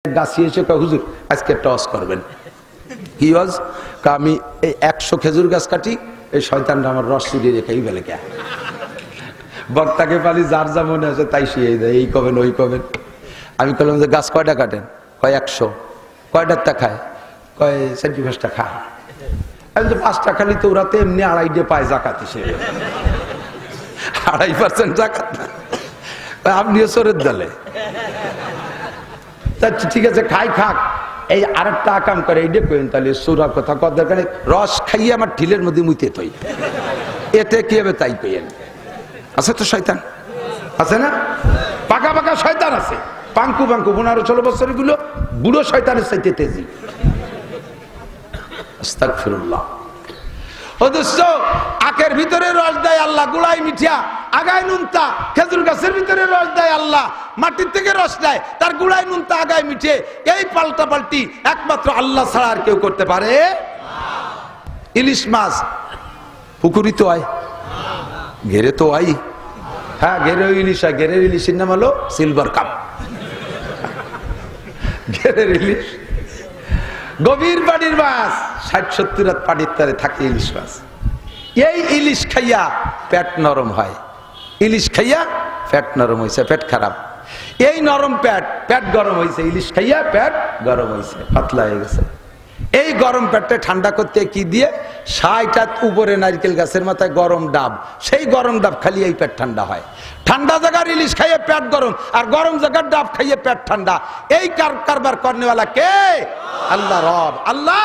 গাছি এসে হুজুর আজকে টস করবেন কি ওয়াজ আমি এই 100 খেজুর গাছ কাটি এই শয়তানটা আমার রস চুরিয়ে রেখেই ফেলে কে বক্তাকে পালি যার যা মনে আছে তাই শিখিয়ে দেয় এই কবেন ওই কবেন আমি বললাম যে গাছ কয়টা কাটেন কয় 100 কয়টারটা খায় কয় 45টা খায় আমি তো 5টা খালি তো ওরাতে এমনি 2.5 দিয়ে পায় জাকাত হিসেবে 2.5% জাকাত আপনিও চোরের দলে ঠিক আছে খাই খাক এই আরেকটা আকাম করে এইটা কইন তাহলে সুরা কথা কত দরকার রস খাইয়ে আমার ঢিলের মধ্যে মুইতে থই এতে কি হবে তাই কইেন আছে তো শয়তান আছে না পাকা পাকা শয়তান আছে পাঙ্কু পাঙ্কু 15-16 বছরের গুলো বুড়ো শয়তানের চাইতে তেজি আস্তাগফিরুল্লাহ ও দোস্ত আখের ভিতরে রস দেয় আল্লাহ গুলাই মিঠিয়া আগায় নুনতা খেজুর গাছের ভিতরে রস দেয় আল্লাহ মাটির থেকে রস দেয় তার গুড়াই নুনতা আগায় মিঠে এই পাল্টা পাল্টি একমাত্র আল্লাহ ছাড়া আর কেউ করতে পারে ইলিশ মাছ পুকুরি তো আয় ঘেরে তো আই হ্যাঁ ঘেরে ইলিশ হয় ঘেরের ইলিশের নাম হলো সিলভার কাপ ঘেরের ইলিশ গভীর পানির মাছ 60-70 রাত পানির তারে থাকে ইলিশ মাছ এই ইলিশ খাইয়া পেট নরম হয় ইলিশ খাইয়া পেট নরম হয়েছে পেট খারাপ এই নরম পেট গরম হয়েছে ইলিশ খাইয়া পেট গরম হয়েছে পাতলা হয়ে গেছে এই গরম পেটটা ঠান্ডা করতে কি দিয়ে 60 উপরে নারকেল গাছের মাথায় গরম ডাব সেই গরম ডাব খালি এই পেট ঠান্ডা হয় ঠান্ডা জায়গার ইলিশ খাইয়ে পেট গরম আর গরম জায়গার ডাব খাইয়ে পেট ঠান্ডা এই কারবার করনেওয়ালা কে আল্লাহ রব আল্লাহ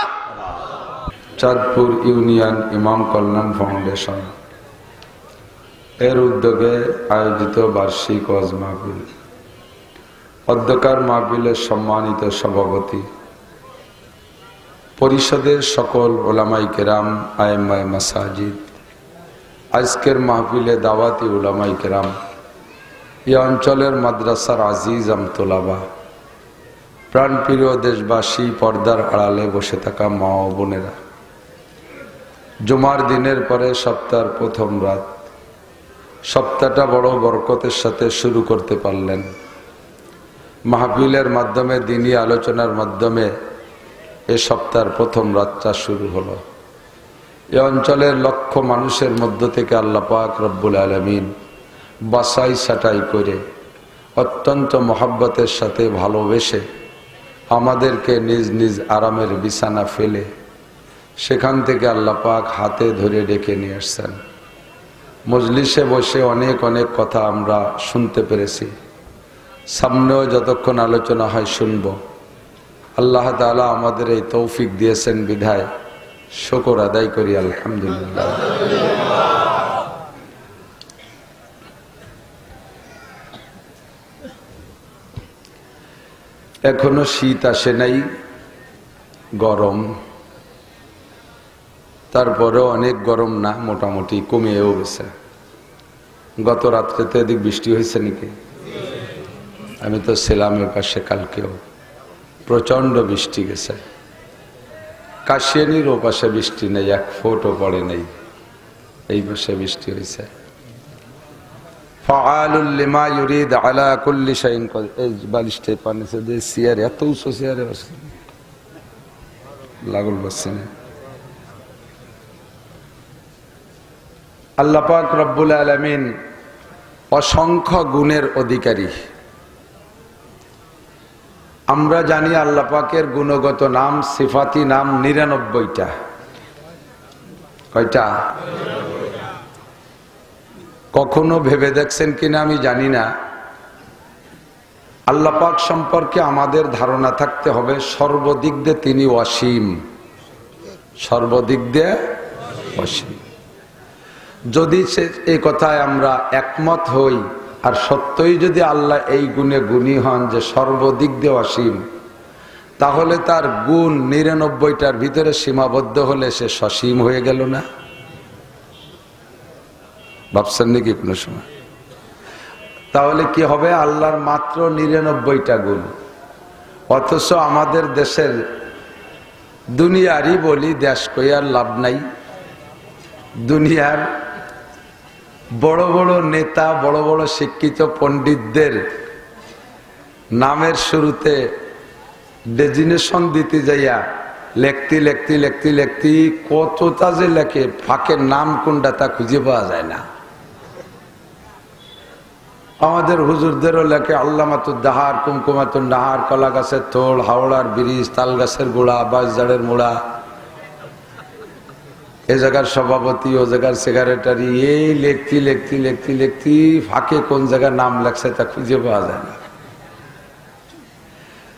চাঁদপুর ইউনিয়ন ইমাম কল্যাণ ফাউন্ডেশন এর উদ্যোগে আয়োজিত বার্ষিক ওয়াজ মাহফিল অধ্যকার মাহফিলের সম্মানিত সভাপতি পরিষদের সকল ওলামাই কেরাম আয়েম্মায়ে মাসাজিদ আজকের মাহফিলে দাওয়াতি ওলামাই কেরাম এই অঞ্চলের মাদ্রাসার আজিজ আমতোলাবা প্রাণপ্রিয় দেশবাসী পর্দার আড়ালে বসে থাকা মা ও বোনেরা জুমার দিনের পরে সপ্তাহের প্রথম রাত সপ্তাহটা বড় বরকতের সাথে শুরু করতে পারলেন মাহফিলের মাধ্যমে দ্বীনি আলোচনার মাধ্যমে এ সপ্তাহের প্রথম রাতটা শুরু হলো এ অঞ্চলের লক্ষ মানুষের মধ্য থেকে আল্লাহ পাক রব্বুল আলামিন বাছাই ছাঁটাই করে অত্যন্ত মহব্বতের সাথে ভালোবেসে আমাদেরকে নিজ নিজ আরামের বিছানা ফেলে সেখান থেকে আল্লাহ পাক হাতে ধরে ডেকে নিয়ে আসছেন মজলিসে বসে অনেক অনেক কথা আমরা শুনতে পেরেছি সামনেও যতক্ষণ আলোচনা হয় শুনব আল্লাহ তাআলা আমাদের এই তৌফিক দিয়েছেন বিধায় শুকর আদায় করি আলহামদুলিল্লাহ এখনো শীত আসে নাই গরম তারপরেও অনেক গরম না মোটামুটি কমেও গেছে গত রাত্রেতে এদিক বৃষ্টি হয়েছে নাকি আমি তো ছিলামের পাশে কালকেও প্রচন্ড বৃষ্টি গেছে কাশিয়ানির ও পাশে বৃষ্টি নেই 1 ফুটও পড়ে নেই এই পাশে বৃষ্টি হয়েছে ফাআলুল লিমা ইউরিদ আলা কুল্লি শাইইন এই বালিশতে পানিতে যে চেয়ার এত উঁচু চেয়ারে বসে লাগল বসছে না আল্লাহ পাক রব্বুল আলামিন অসংখ্য গুণের অধিকারী আমরা জানি আল্লাহ পাকের গুণগত নাম সিফাতি নাম 99টা কয়টা কখনো ভেবে দেখছেন কিনা আমি জানি না আল্লাহ পাক সম্পর্কে আমাদের ধারণা থাকতে হবে সর্বদিক দিয়ে তিনি অসীম সর্বদিক দিয়ে অসীম যদি এই কথায় আমরা একমত হই আর সত্যই যদি আল্লাহ এই গুণে গুণী হন যে সর্বদিক দিয়ে অসীম তাহলে তার গুণ 99টার ভিতরে সীমাবদ্ধ হলে সে সসীম হয়ে গেল না ভাবছেন নাকি কোনো সময় তাহলে কি হবে আল্লাহর মাত্র 99টা গুণ অথচ আমাদের দেশের দুনিয়ারই বলি দেশ কইয়ার লাভ নাই দুনিয়ার বড় বড় নেতা বড় বড় শিক্ষিত পণ্ডিতদের নামের শুরুতে ডেজিনেশন দিতে যাইয়া লেখতি কতটা যে লেখে, ফাঁকের নাম কোনটা তা খুঁজে পাওয়া যায় না। আমাদের হুজুরদেরও লেখে আল্লামাতুদ দাহার, কুমকুমাতুন নাহার, কলা গাছের থোড়, হাওড়ার ব্রিজ, তাল গাছের গোড়া, বাঁশঝাড়ের মোড়া, এ জায়গার সভাপতি, ও জায়গার সেক্রেটারি, এই লেখতি ফাঁকে কোন জায়গার নাম লেখছে তা খুঁজে পাওয়া যায় না।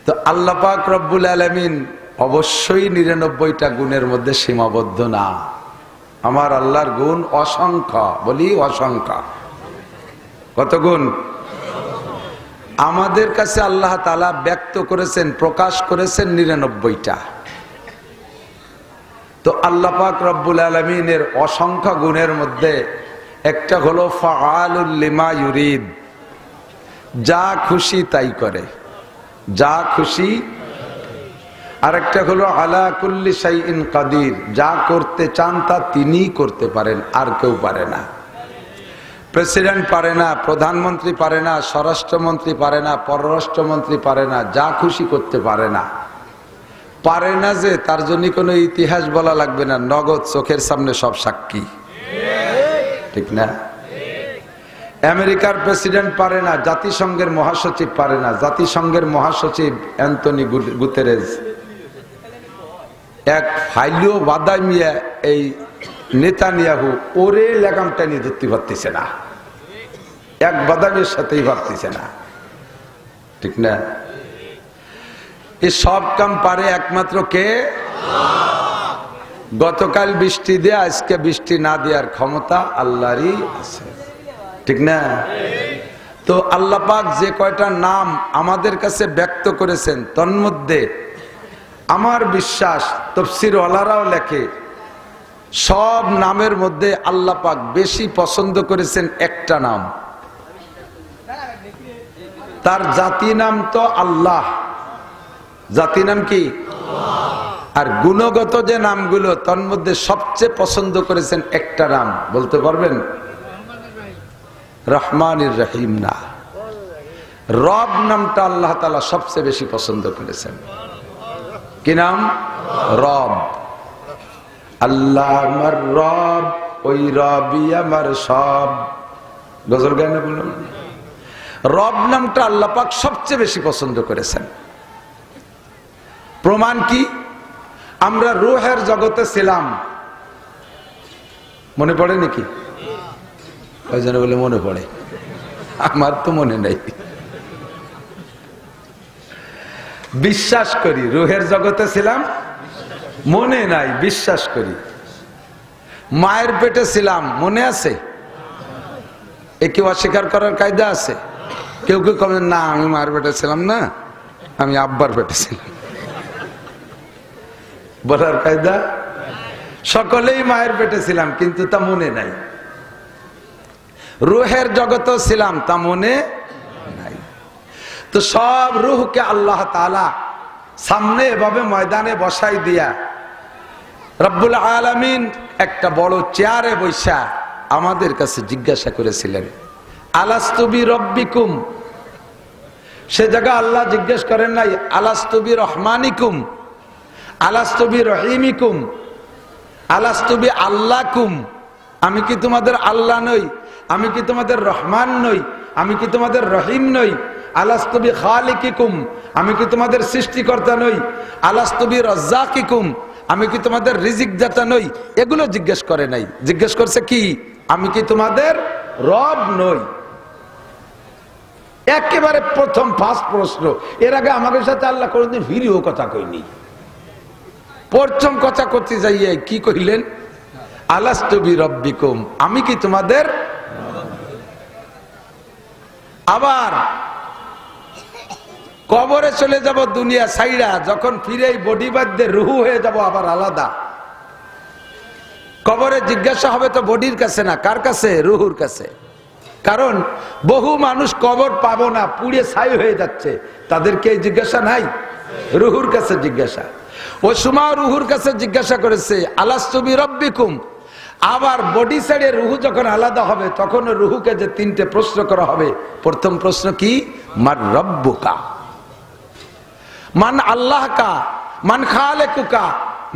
তো আল্লাহ পাক রব্বুল আলামিন অবশ্যই 99টা গুণের মধ্যে সীমাবদ্ধ না। আমার আল্লাহর গুণ অসংখ্য, বলি অসংখ্য। কত গুণ? আমাদের কাছে আল্লাহ তাআলা ব্যক্ত করেছেন, প্রকাশ করেছেন 99টা। তো আল্লাহ পাক রব্বুল আলামিনের অসংখ্য গুণের মধ্যে একটা হলো ফাআলুল লিমা ইউরিদ, যা খুশি তাই করে, যা খুশি। আরেকটা হলো আলা কুল্লি শাইইন কাদির, যা করতে চান তা তিনিই করতে পারেন, আর কেউ পারে না। প্রেসিডেন্ট পারে না, প্রধানমন্ত্রী পারে না, স্বরাষ্ট্রমন্ত্রী পারে না, পররাষ্ট্রমন্ত্রী পারে না, যা খুশি করতে পারে না। পারে না যে তার জন্য কোনো ইতিহাস বলা লাগবে না, নগদ চোখের সামনে সব সাক্ষী, ঠিক না? আমেরিকার প্রেসিডেন্ট পারে না, জাতিসংঘের মহাসচিব পারে না। জাতিসংঘের মহাসচিব অ্যান্টনি গুতেরেস এক ফাইলিও বাদাই মিয়া এই নেতানিয়াহু ওরে লেগামটা নিয়ে ধরতে পারতেছে না, এক বাদামের সাথেই পারতেছে না, ঠিক না? এই সব কাম পারে একমাত্র কে? গতকাল বৃষ্টি দেয়া, আজকে বৃষ্টি না দেওয়ার ক্ষমতা আল্লাহরই আছে, ঠিক না? তো আল্লাহ পাক যে কয়টা নাম আমাদের কাছে ব্যক্ত করেছেন, তন্মধ্যে আমার বিশ্বাস তাফসীর ওয়ালারাও লেখে সব নামের মধ্যে আল্লাহ পাক বেশি পছন্দ করেছেন একটা নাম, তার জাতি নাম তো আল্লাহ। জাতি নাম কি? আর গুণগত যে নামগুলো, তার মধ্যে সবচেয়ে পছন্দ করেছেন একটা নাম, বলতে পারবেন? রহমানির রহিম না, রব নামটা আল্লাহ তাআলা সবচেয়ে বেশি পছন্দ করেছেন। কি নাম? রব। আল্লাহ আমার রব, ওই রবই আমার সব। গজল গানে বলুন, রব নামটা আল্লাহ পাক সবচেয়ে বেশি পছন্দ করেছেন। প্রমাণ কি? আমরা রূহের জগতে ছিলাম, মনে পড়ে নাকি? ওই জন্য বলে মনে পড়ে, আমার তো মনে নেই। বিশ্বাস করি রূহের জগতে ছিলাম, মনে নাই, বিশ্বাস করি। মায়ের পেটে ছিলাম, মনে আছে? এ কেউ অস্বীকার করার কায়দা আছে? কেউ কেউ কমেন না, আমি মায়ের পেটে ছিলাম না, আমি আব্বার পেটে ছিলাম, বলার কায়দা? সকলেই মায়ের পেটে ছিলাম, কিন্তু তা মনে নাই। রূহের জগতে ছিলাম, তা মনে নাই। তো সব রূহকে আল্লাহ তাআলা সামনে এভাবে ময়দানে বসাই দিয়া রব্বুল আলামিন একটা বড় চেয়ারে বসা আমাদের কাছে জিজ্ঞাসা করেছিলেন, আলাস্তু বিরব্বিকুম। সে জায়গা আল্লাহ জিজ্ঞেস করেন নাই আলাস্তু বিরহমানিকুম, আলাস্তু বিরহিমিকুম, আলাস্তু বিআল্লাকুম। আমি কি তোমাদের আল্লাহ নই? আমি কি তোমাদের রহমান নই? আমি কি তোমাদের রহিম নই? আলাস্তু বিখালিকিকুম, আমি কি তোমাদের সৃষ্টিকর্তা নই? আলাস্তু বিরাজ্জাকিকুম, আমি কি তোমাদের রিজিক দাতা নই? এগুলো জিজ্ঞেস করে নাই। জিজ্ঞেস করছে কি? আমি কি তোমাদের রব নই? একেবারে প্রথম ফার্স্ট প্রশ্ন। এর আগে আমাদের সাথে আল্লাহ কোনদিন ভিডিও কথা কইনি। প্রথম কথা করতে যাইয়ে কি কইলেন? আলাস্তু বিরব্বিকুম, আমি কি তোমাদের? আবার কবরে চলে যাব দুনিয়া ছাইড়া, যখন ফিরে বডি বাদ রুহু হয়ে যাব আবার আলাদা। কবরে জিজ্ঞাসা হবে তো বডির কাছে না, কার কাছে? রুহুর কাছে। কারণ বহু মানুষ কবর পাবো না, পুড়ে ছাই হয়ে যাচ্ছে, তাদেরকে জিজ্ঞাসা নাই, রুহুর কাছে জিজ্ঞাসা। ওই সময় রুহুর কাছে জিজ্ঞাসা করেছে আলাস্তু বিরব্বিকুম। আবার বডি ছেড়ে রুহু যখন আলাদা হবে, তখন রুহুকে যে তিনটে প্রশ্ন করা হবে। প্রথম প্রশ্ন কি? মার রব্বুকা। মান আল্লাহ কা, মান খালেকুকা,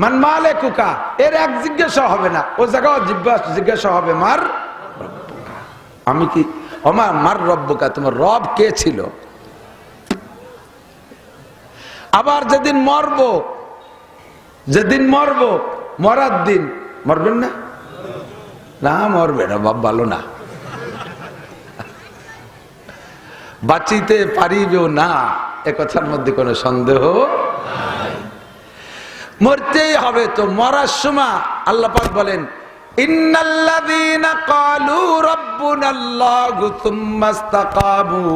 মান মালেকুকা, এর এক জিজ্ঞাসা হবে না, ও জায়গায় জিজ্ঞাসা হবে মার রব্বুকা। আমি কি আমার মার রব্বুকা, তোমার রব কে ছিল? আবার যেদিন মরবো, মরার দিন মরবেন না? না মরবে না, বাপ ভালো না, বাঁচিতে পারিবেও না, এ কথার মধ্যে কোনো সন্দেহ নাই। মরতেই হবে। তো মরার সময় আল্লাহ পাক বলেন, ইন্নাল্লাযীনা ক্বালু রাব্বুনাল্লাহু সুম্মা ইসতাকামু,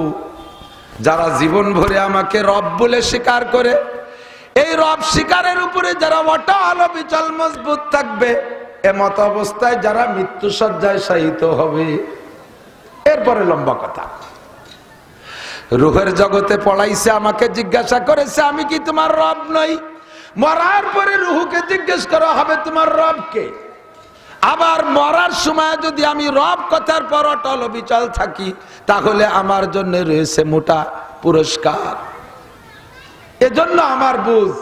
যারা জীবন ভরে আমাকে রব বলে স্বীকার করে, এই রব স্বীকারের উপরে যারা অটল অবিচল মজবুত থাকবে, এমত অবস্থায় যারা মৃত্যু শয্যায় শায়িত হবে। এরপরে লম্বা কথা, রূহের জগতে পড়াইছে, আমাকে জিজ্ঞাসা করেছে আমি কি তোমার রব নই? মরার পরে রূহকে জিজ্ঞেস করা হবে তোমার রব কে? আবার মরার সময় যদি আমি রব কথার পর অটল অবিচল থাকি, তাহলে আমার জন্য রয়েছে মোটা পুরস্কার। এজন্য আমার বুঝ,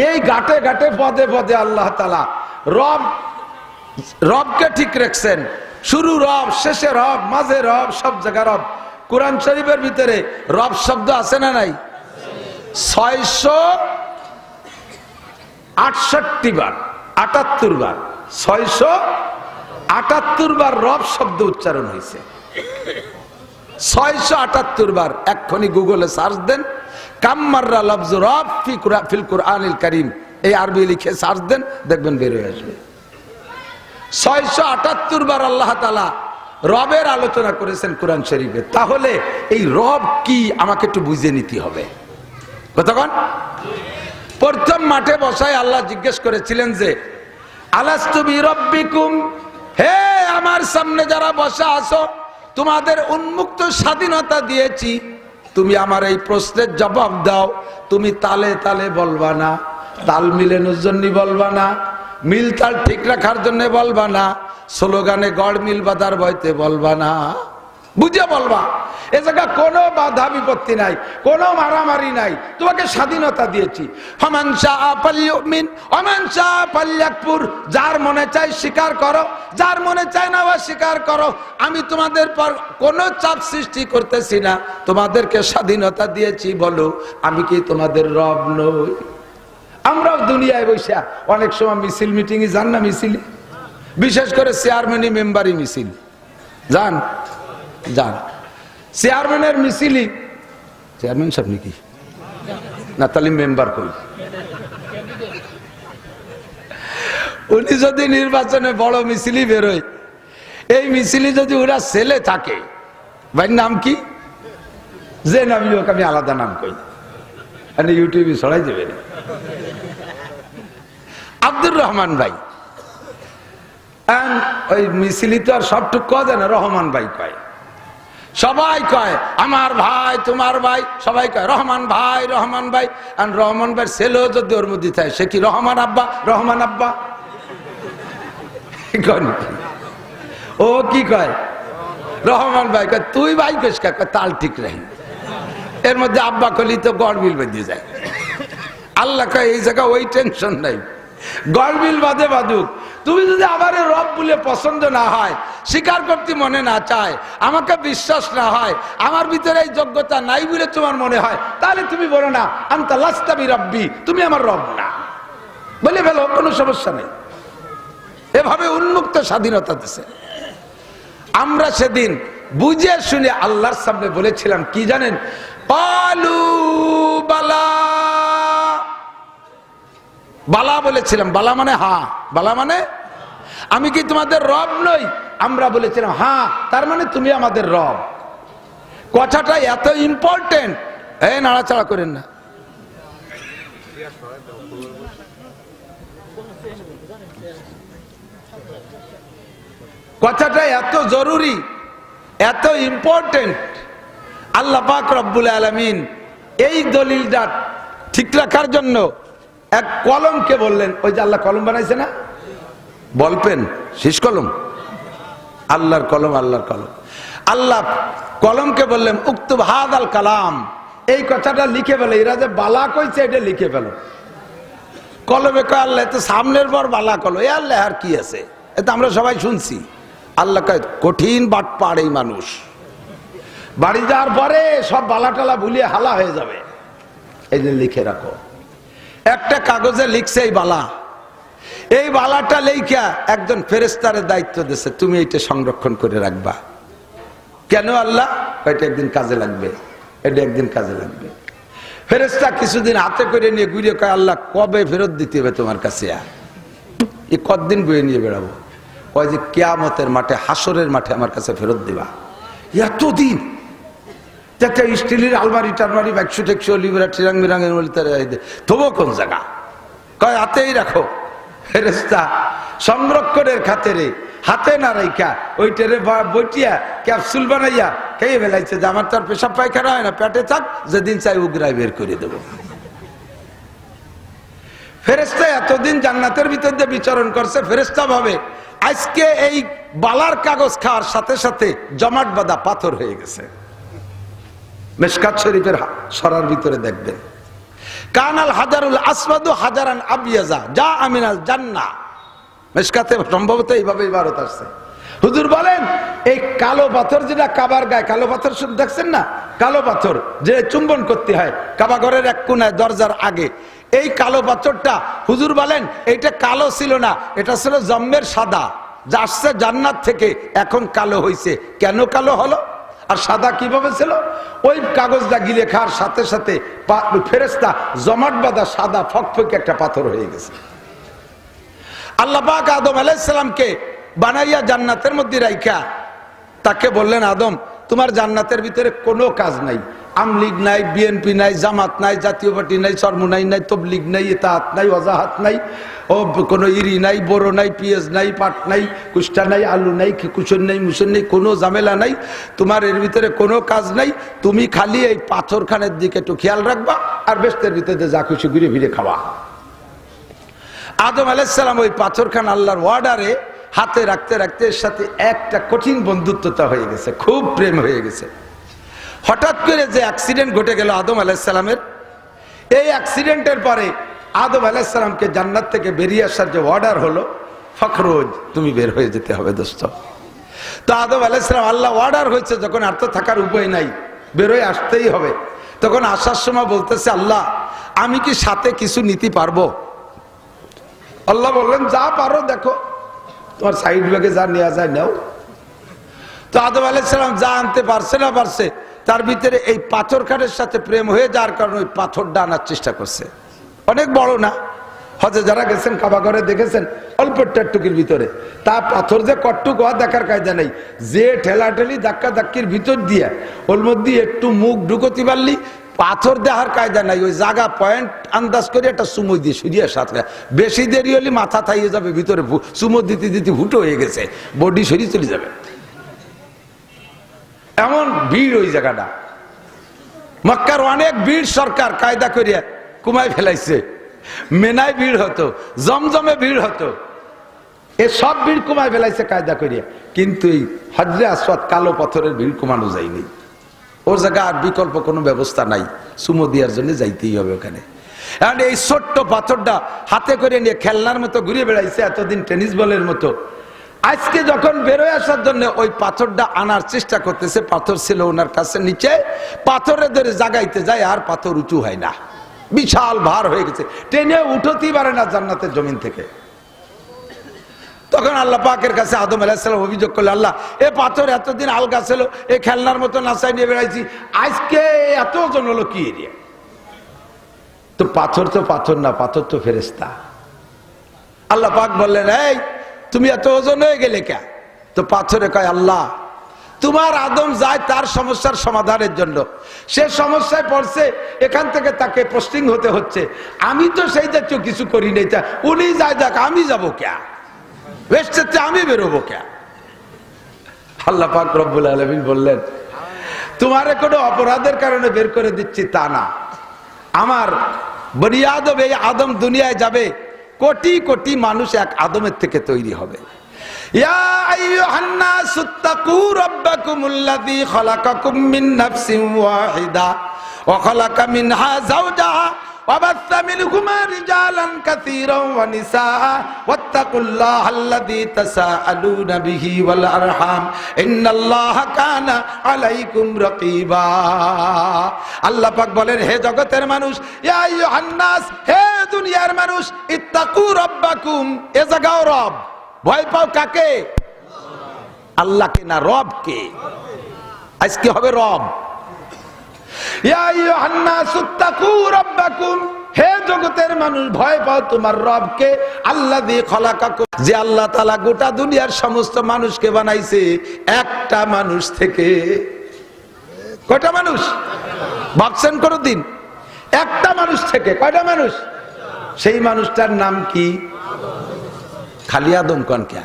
এই ঘাটে ঘাটে পদে পদে আল্লাহ তাআলা রবকে ঠিক রাখছেন। শুরু রব, শেষে রব, মাঝে রব, সব জায়গায় রব। কোরআন শরীফের ভিতরে রব শব্দ আছে না নাই? 668 বার, 78 বার, 678 বার রব শব্দ উচ্চারণ হয়েছে। 678 বার। এক্ষুনি গুগলে সার্চ দেন, কাম্মাররা লফজ রব ফিল কুরআনিল কারীম, এই আরবি লিখে সার্চ দেন, দেখবেন বের হয়ে আসবে। 678 বার আল্লাহ তাআলা রবের আলোচনা করেছেন কোরআন শরীফে। তাহলে এই রব কি আমাকে একটু বুঝে নিতে হবে। কতক্ষণ? প্রথম মাঠে বসায় আল্লাহ জিজ্ঞেস করেছিলেন যে আলাস্তু বিরাব্বিকুম, হে আমার সামনে যারা বসা আছো, তোমাদের উন্মুক্ত স্বাধীনতা দিয়েছি, তুমি আমার এই প্রশ্নের জবাব দাও। তুমি তালে তালে বলবা না, তাল মিলানোর জন্য বলবা না, মিল তাল ঠিক রাখার জন্য বলবা না, স্লোগানে গড় মিল বাঁধার ভয়তে বলবা না, বুঝে বলবা। এ জায়গা কোনো বাধা বিপত্তি নাই, কোনো মারামারি নাই, তোমাকে স্বাধীনতা দিয়েছি। ফামান শাআ ফালইউমিন ওয়া মান শাআ ফালইয়াকফুর, যার মনে চায় স্বীকার করো, যার মনে চায় না অস্বীকার করো। আমি তোমাদের পর কোনো চাপ সৃষ্টি করতেছি না, তোমাদেরকে স্বাধীনতা দিয়েছি। বলো আমি কি তোমাদের রব নই? আমরাও দুনিয়ায় বসে অনেক সময় মিছিল মিটিংয়ে যান না, মিছিল, বিশেষ করে চেয়ারম্যানই মেম্বারই মিছিল যান, চেয়ারম্যানের মিছিলই, চেয়ারম্যান সাহেব নাকি না, তাহলে মেম্বার কই? উনি যদি নির্বাচনে বড় মিছিলই বেরোয়, এই মিছিলই যদি ওরা ছেলে থাকে, ভাইয়ের নাম কি, যে নামই হোক, আমি আলাদা নাম কই, ইউটিউবে ছড়াই দেবে না। আব্দুর রহমান ভাই, ওই মিছিলি তো আর সবটুক কয় না, রহমান ভাই কয়, সবাই কয় আমার ভাই, তোমার ভাই, সবাই কয় রহমান ভাই, রহমান ভাই। আর রহমান ভাই ছেলেও যদি ওর মধ্যে থাকে, সে কি রহমান আব্বা? রহমান আব্বা ও কি কয়? রহমান ভাই কয় তুই ভাই কইস কয় তাল ঠিক রাখি, এর মধ্যে আব্বা কলি তো গড় মিল বেঁধে যায়। আল্লাহ কয় এই জায়গা ওই টেনশন নাই, গড় মিল বাঁধে বাঁধুক। তুমি যদি আমার রব বলে পছন্দ না হয়, স্বীকার করতে মনে না চায়, আমাকে বিশ্বাস না হয়, আমার ভিতরে এই যোগ্যতা নাই বলে তোমার মনে হয়, তাহলে তুমি বলো না আনতা লাস্তা বিরাব্বি, তুমি আমার রব না, বলে ফেলো, কোনো সমস্যা নেই। এভাবে উন্মুক্ত স্বাধীনতা দিছে। আমরা সেদিন বুঝে শুনে আল্লাহর সামনে বলেছিলাম কি জানেন? ক্বালু বালা, বালা বলেছিলাম। বালা মানে হ্যাঁ, বালা মানে আমি কি তোমাদের রব নই? আমরা বলেছিলাম হ্যাঁ, তার মানে তুমি আমাদের রব। কথাটা এত ইম্পর্টেন্ট, এই নাড়াচাড়া করেন না। কথাটা এত জরুরি, এত ইম্পর্টেন্ট। আল্লাহ পাক রব্বুল আলামিন এই দলিলটা ঠিক রাখার জন্য এক কলমকে বললেন, ওই যে আল্লাহ কলম বানাইছে না, বল পেন, শীষ কলম, আল্লাহর কলম, আল্লাহর কলম। আল্লাহ কলমকে বললেন উক্তুব হাদাল কালাম, এই কথাটা লিখে ফেলো, এরা যে বালা কইছে এটা লিখে ফেলো। কলমে কয় আল্লাহ তো সামনের পর বালা কলো, এ আল্লাহ আর কি আছে, এটা আমরা সবাই শুনছি। আল্লাহ কয় কঠিন বাটপাড় এই মানুষ, বাড়ি যাওয়ার পরে সব বালা টালা ভুলিয়ে হালা হয়ে যাবে, এই যে লিখে রাখো। একটা কাগজে লিখছে এই বালা, এই বালাটা লেখা একজন ফেরেশতার দায়িত্ব দিয়েছে, তুমি এইটা সংরক্ষণ করে রাখবা। কেন আল্লাহ? এটা একদিন কাজে লাগবে, এটা একদিন কাজে লাগবে। ফেরেশতা কিছুদিন হাতে করে নিয়ে ঘুরিয়ে কয় আল্লাহ কবে ফেরত দিতে হবে তোমার কাছে, এই কতদিন বয়ে নিয়ে বেড়াবো? কয় যে কিয়ামতের মাঠে, হাসরের মাঠে আমার কাছে ফেরত দিবা। এতদিন একটা স্টিলের আলমারি টালমারি ব্যাগশু টেকশো লিবরা টিরাং মিরাঙের মধ্যে তবু কোন জায়গা? কয় হাতেই রাখো। ফেরেশতা সংরক্ষণের খাতিরে হাতে না রাইখা ওইটারে বইটিয়া ক্যাপসুল বানাইয়া খেয়ে ফেলাইছে যে আমার তো আর পেশাব পায়খানা হয় না, পেটে থাক, যেদিন চাই উগরাই বের করে দেব। ফেরেশতা এতদিন জান্নাতের ভিতর দিয়ে বিচরণ করছে, ফেরেশতা ভাবে আজকে এই বালার কাগজ খাওয়ার সাথে সাথে জমাট বাঁধা পাথর হয়ে গেছে। মিশকাত শরীফের সরার ভিতরে দেখবেন, কানাল হাজারুল আসওয়াদু হাজারান আবিয়াজা যা আমিনাল জান্নাহ। মিশকাতে সম্ভবত এইভাবে ইবারত আসছে। হুজুর বলেন এই কালো পাথর যেটা কাবার গায়ে, কালো পাথর শুধু দেখছেন না, কালো পাথর যে চুম্বন করতে হয় কাবা ঘরের এক কোনায় দরজার আগে, এই কালো পাথরটা হুজুর বলেন এইটা কালো ছিল না, এটা ছিল জম্মের সাদা, যা আসছে জান্নাত থেকে, এখন কালো হইছে। কেন কালো হলো আর সাদা কিভাবে ছিল? ওই কাগজটা গিলে খাওয়ার সাথে সাথে ফেরেশতা জমাট বাঁধা সাদা ফকফকে একটা পাথর হয়ে গেছে। আল্লাহ পাক আদম আলাইহিস সালামকে বানাইয়া জান্নাতের মধ্যে রাইখা তাকে বললেন, আদম তোমার জান্নাতের ভিতরে কোনো কাজ নাই, আমলিগ নাই, বিএনপি নাই, জামাত নাই, জাতীয় পার্টি নাই, চরমুনাই নাই, তবলিগ নাই, ইতাআত নাই, ওয়াজাহাত নাই, ও কোনো ইরি নাই, বড়ো নাই, পিঁয়াজ নাই, পাট নাই, কুষ্টা নাই, আলু নাই, কুসুন নাই, মুসুন নেই, কোনো ঝামেলা নাই, তোমার এর ভিতরে কোনো কাজ নাই, তুমি খালি এই পাথরখানের দিকে একটু খেয়াল রাখবা আর বেস্তের ভিতরে যা খুশি ঘুরে ফিরে খাওয়া। আদম আলাইহিস সালাম ওই পাথরখান আল্লাহর ওয়ার্ডারে হাতে রাখতে রাখতে এর সাথে একটা কঠিন বন্ধুত্বতা হয়ে গেছে, খুব প্রেম হয়ে গেছে। হঠাৎ করে যে অ্যাক্সিডেন্ট ঘটে গেল আদম আলাইহিস সালামের, এই অ্যাক্সিডেন্টের পরে আদম আলাইহিস সালামকে জান্নাত থেকে বেরিয়ে আসার যে অর্ডার হলো, ফখরুজ তুমি বের হয়ে যেতে হবে দোস্ত। তো আদম আলাইহিস সালাম আল্লাহ অর্ডার হয়েছে যখন, আর তো থাকার উপায় নাই, বের হয়ে আসতেই হবে, তখন আসার সময় বলতেছে আল্লাহ আমি কি সাথে কিছু নিতে পারবো? আল্লাহ বললেন যা পারো দেখো, তোমার সাইড ব্যাগে যা নেওয়া যায় নাও। তো আদম আলাইহিস সালাম যা আনতে পারছে না পারছে, তার ভিতরে এই পাথরখানের সাথে প্রেম হয়ে যাওয়ার কারণে ওই পাথরটা আনার চেষ্টা করছে। অনেক বড় না, হজে যারা গেছেন কাবা ঘরে দেখেছেন অল্প টুকির ভিতরে, তা পাথর যে কটটুক হওয়া দেখার কায়দা নেই, যে ঠেলাঠেলি ধাক্কা ধাক্কির ভিতর দিয়ে ওর মধ্যে একটু মুখ ঢুকতে পারলি পাথর দেখার কায়দা নাই, ওই জায়গা পয়েন্ট আন্দাজ করে একটা সুমো দিয়ে সরিয়ে সাথে, বেশি দেরি হলে মাথা থাইয়ে যাবে ভিতরে, সুমো দিতে দিতে ফুটো হয়ে গেছে, বডি সরিয়ে চলে যাবে, এমন ভিড় ওই জায়গাটা। মক্কার অনেক ভিড় সরকার কায়দা করিয়া কুমায় ফেলাইছে, মেনায় ভিড় হতো, জমজমে ভিড় হতো, এ সব ভিড় কুমায় ফেলাইছে কায়দা করিয়া, কিন্তু এই হজরে আসওয়াদ কালো পাথরের ভিড় কমানো যায়নি। ওর জায়গায় আর বিকল্প কোনো ব্যবস্থা নাই, সুমো দেওয়ার জন্য যাইতেই হবে ওখানে। এখন এই ছোট্ট পাথরটা হাতে করে নিয়ে খেলনার মতো ঘুরে বেড়াইছে এতদিন টেনিস বলের মতো, আজকে যখন বেরোয় আসার জন্য ওই পাথরটা আনার চেষ্টা করতেছে, পাথর ছিল ওনার কাছে নিচে, পাথরে ধরে জাগাইতে যায় আর পাথর উঁচু হয় না, বিশাল ভার হয়ে গেছে, টেনে উঠতেই পারে না জান্নাতের জমিন থেকে। তখন আল্লাহ পাকের কাছে আদম আলাইহিস সালাম অভিযোগ করলো, আল্লাহ এ পাথর এতদিন আলগা ছিল, এ খেলনার মতো নাচাই নিয়ে বেড়াইছি, আজকে এত ওজন হলো কি এরিয়া? তো পাথর না, পাথর তো ফেরেশতা। আল্লাহ পাক বললেন এই তুমি এত ওজন হয়ে গেলে কে? তো পাথরে কয় আল্লাহ তোমার আদম যায় তার সমস্যার সমাধানের জন্য, সে সমস্যায় পড়ছে, এখান থেকে তাকে পোস্টিং হতে হচ্ছে, আমি তো সেই জাতীয় কিছু করি নাই, তা উনি যায় দেখ আমি যাবো কে, বেশতে আমি বেরোবো কে? আল্লাহ পাক রব্বুল আলামিন বললেন তোমারে কোনো অপরাধের কারণে বের করে দিচ্ছি তা না, আমার বনি আদম, এই আদম দুনিয়ায় যাবে, কোটি কোটি মানুষ এক আদমের থেকে তৈরি হবে। ইয়া আইয়ুহান নাসু তাকু রাব্বাকুমুল্লাযী খালাকাকুম মিন নাফসিন ওয়াহিদা ওয়া খালাকা মিনহা যাওজাহা ওয়া বাসসা মিনহুমা রিজালান কাসীরান ওয়া নিসাআ ওয়াত্তাকুল্লাহাল্লাযী তাসাআলুনা বিহি ওয়াল আরহাম ইন্নাল্লাহা কানা আলাইকুম রাকীবা। আল্লাহ পাক বলেন, হে জগতের মানুষ, ইয়া আইয়ুহান নাস, হে দুনিয়ার মানুষ, ইত্তাকু রাব্বাকুম, এ জাগাও রব, ভয় পাও কাকে? আল্লাহকে না, রবকে। আজকে হবে রব। ইয়া আইয়ুহান নাস ইত্তাকু রাব্বাকুম, হে জগতের মানুষ, ভয় পাও তোমার রবকে, আল্লাযী খলাকাকুম, যে আল্লাহ তাআলা গোটা দুনিয়ার সমস্ত মানুষকে বানাইছে একটা মানুষ থেকে। কয়টা মানুষ ভাবছেন কোনদিন? একটা মানুষ থেকে। কয়টা মানুষ? সেই মানুষটার নাম কি? খালি আদম কন কে?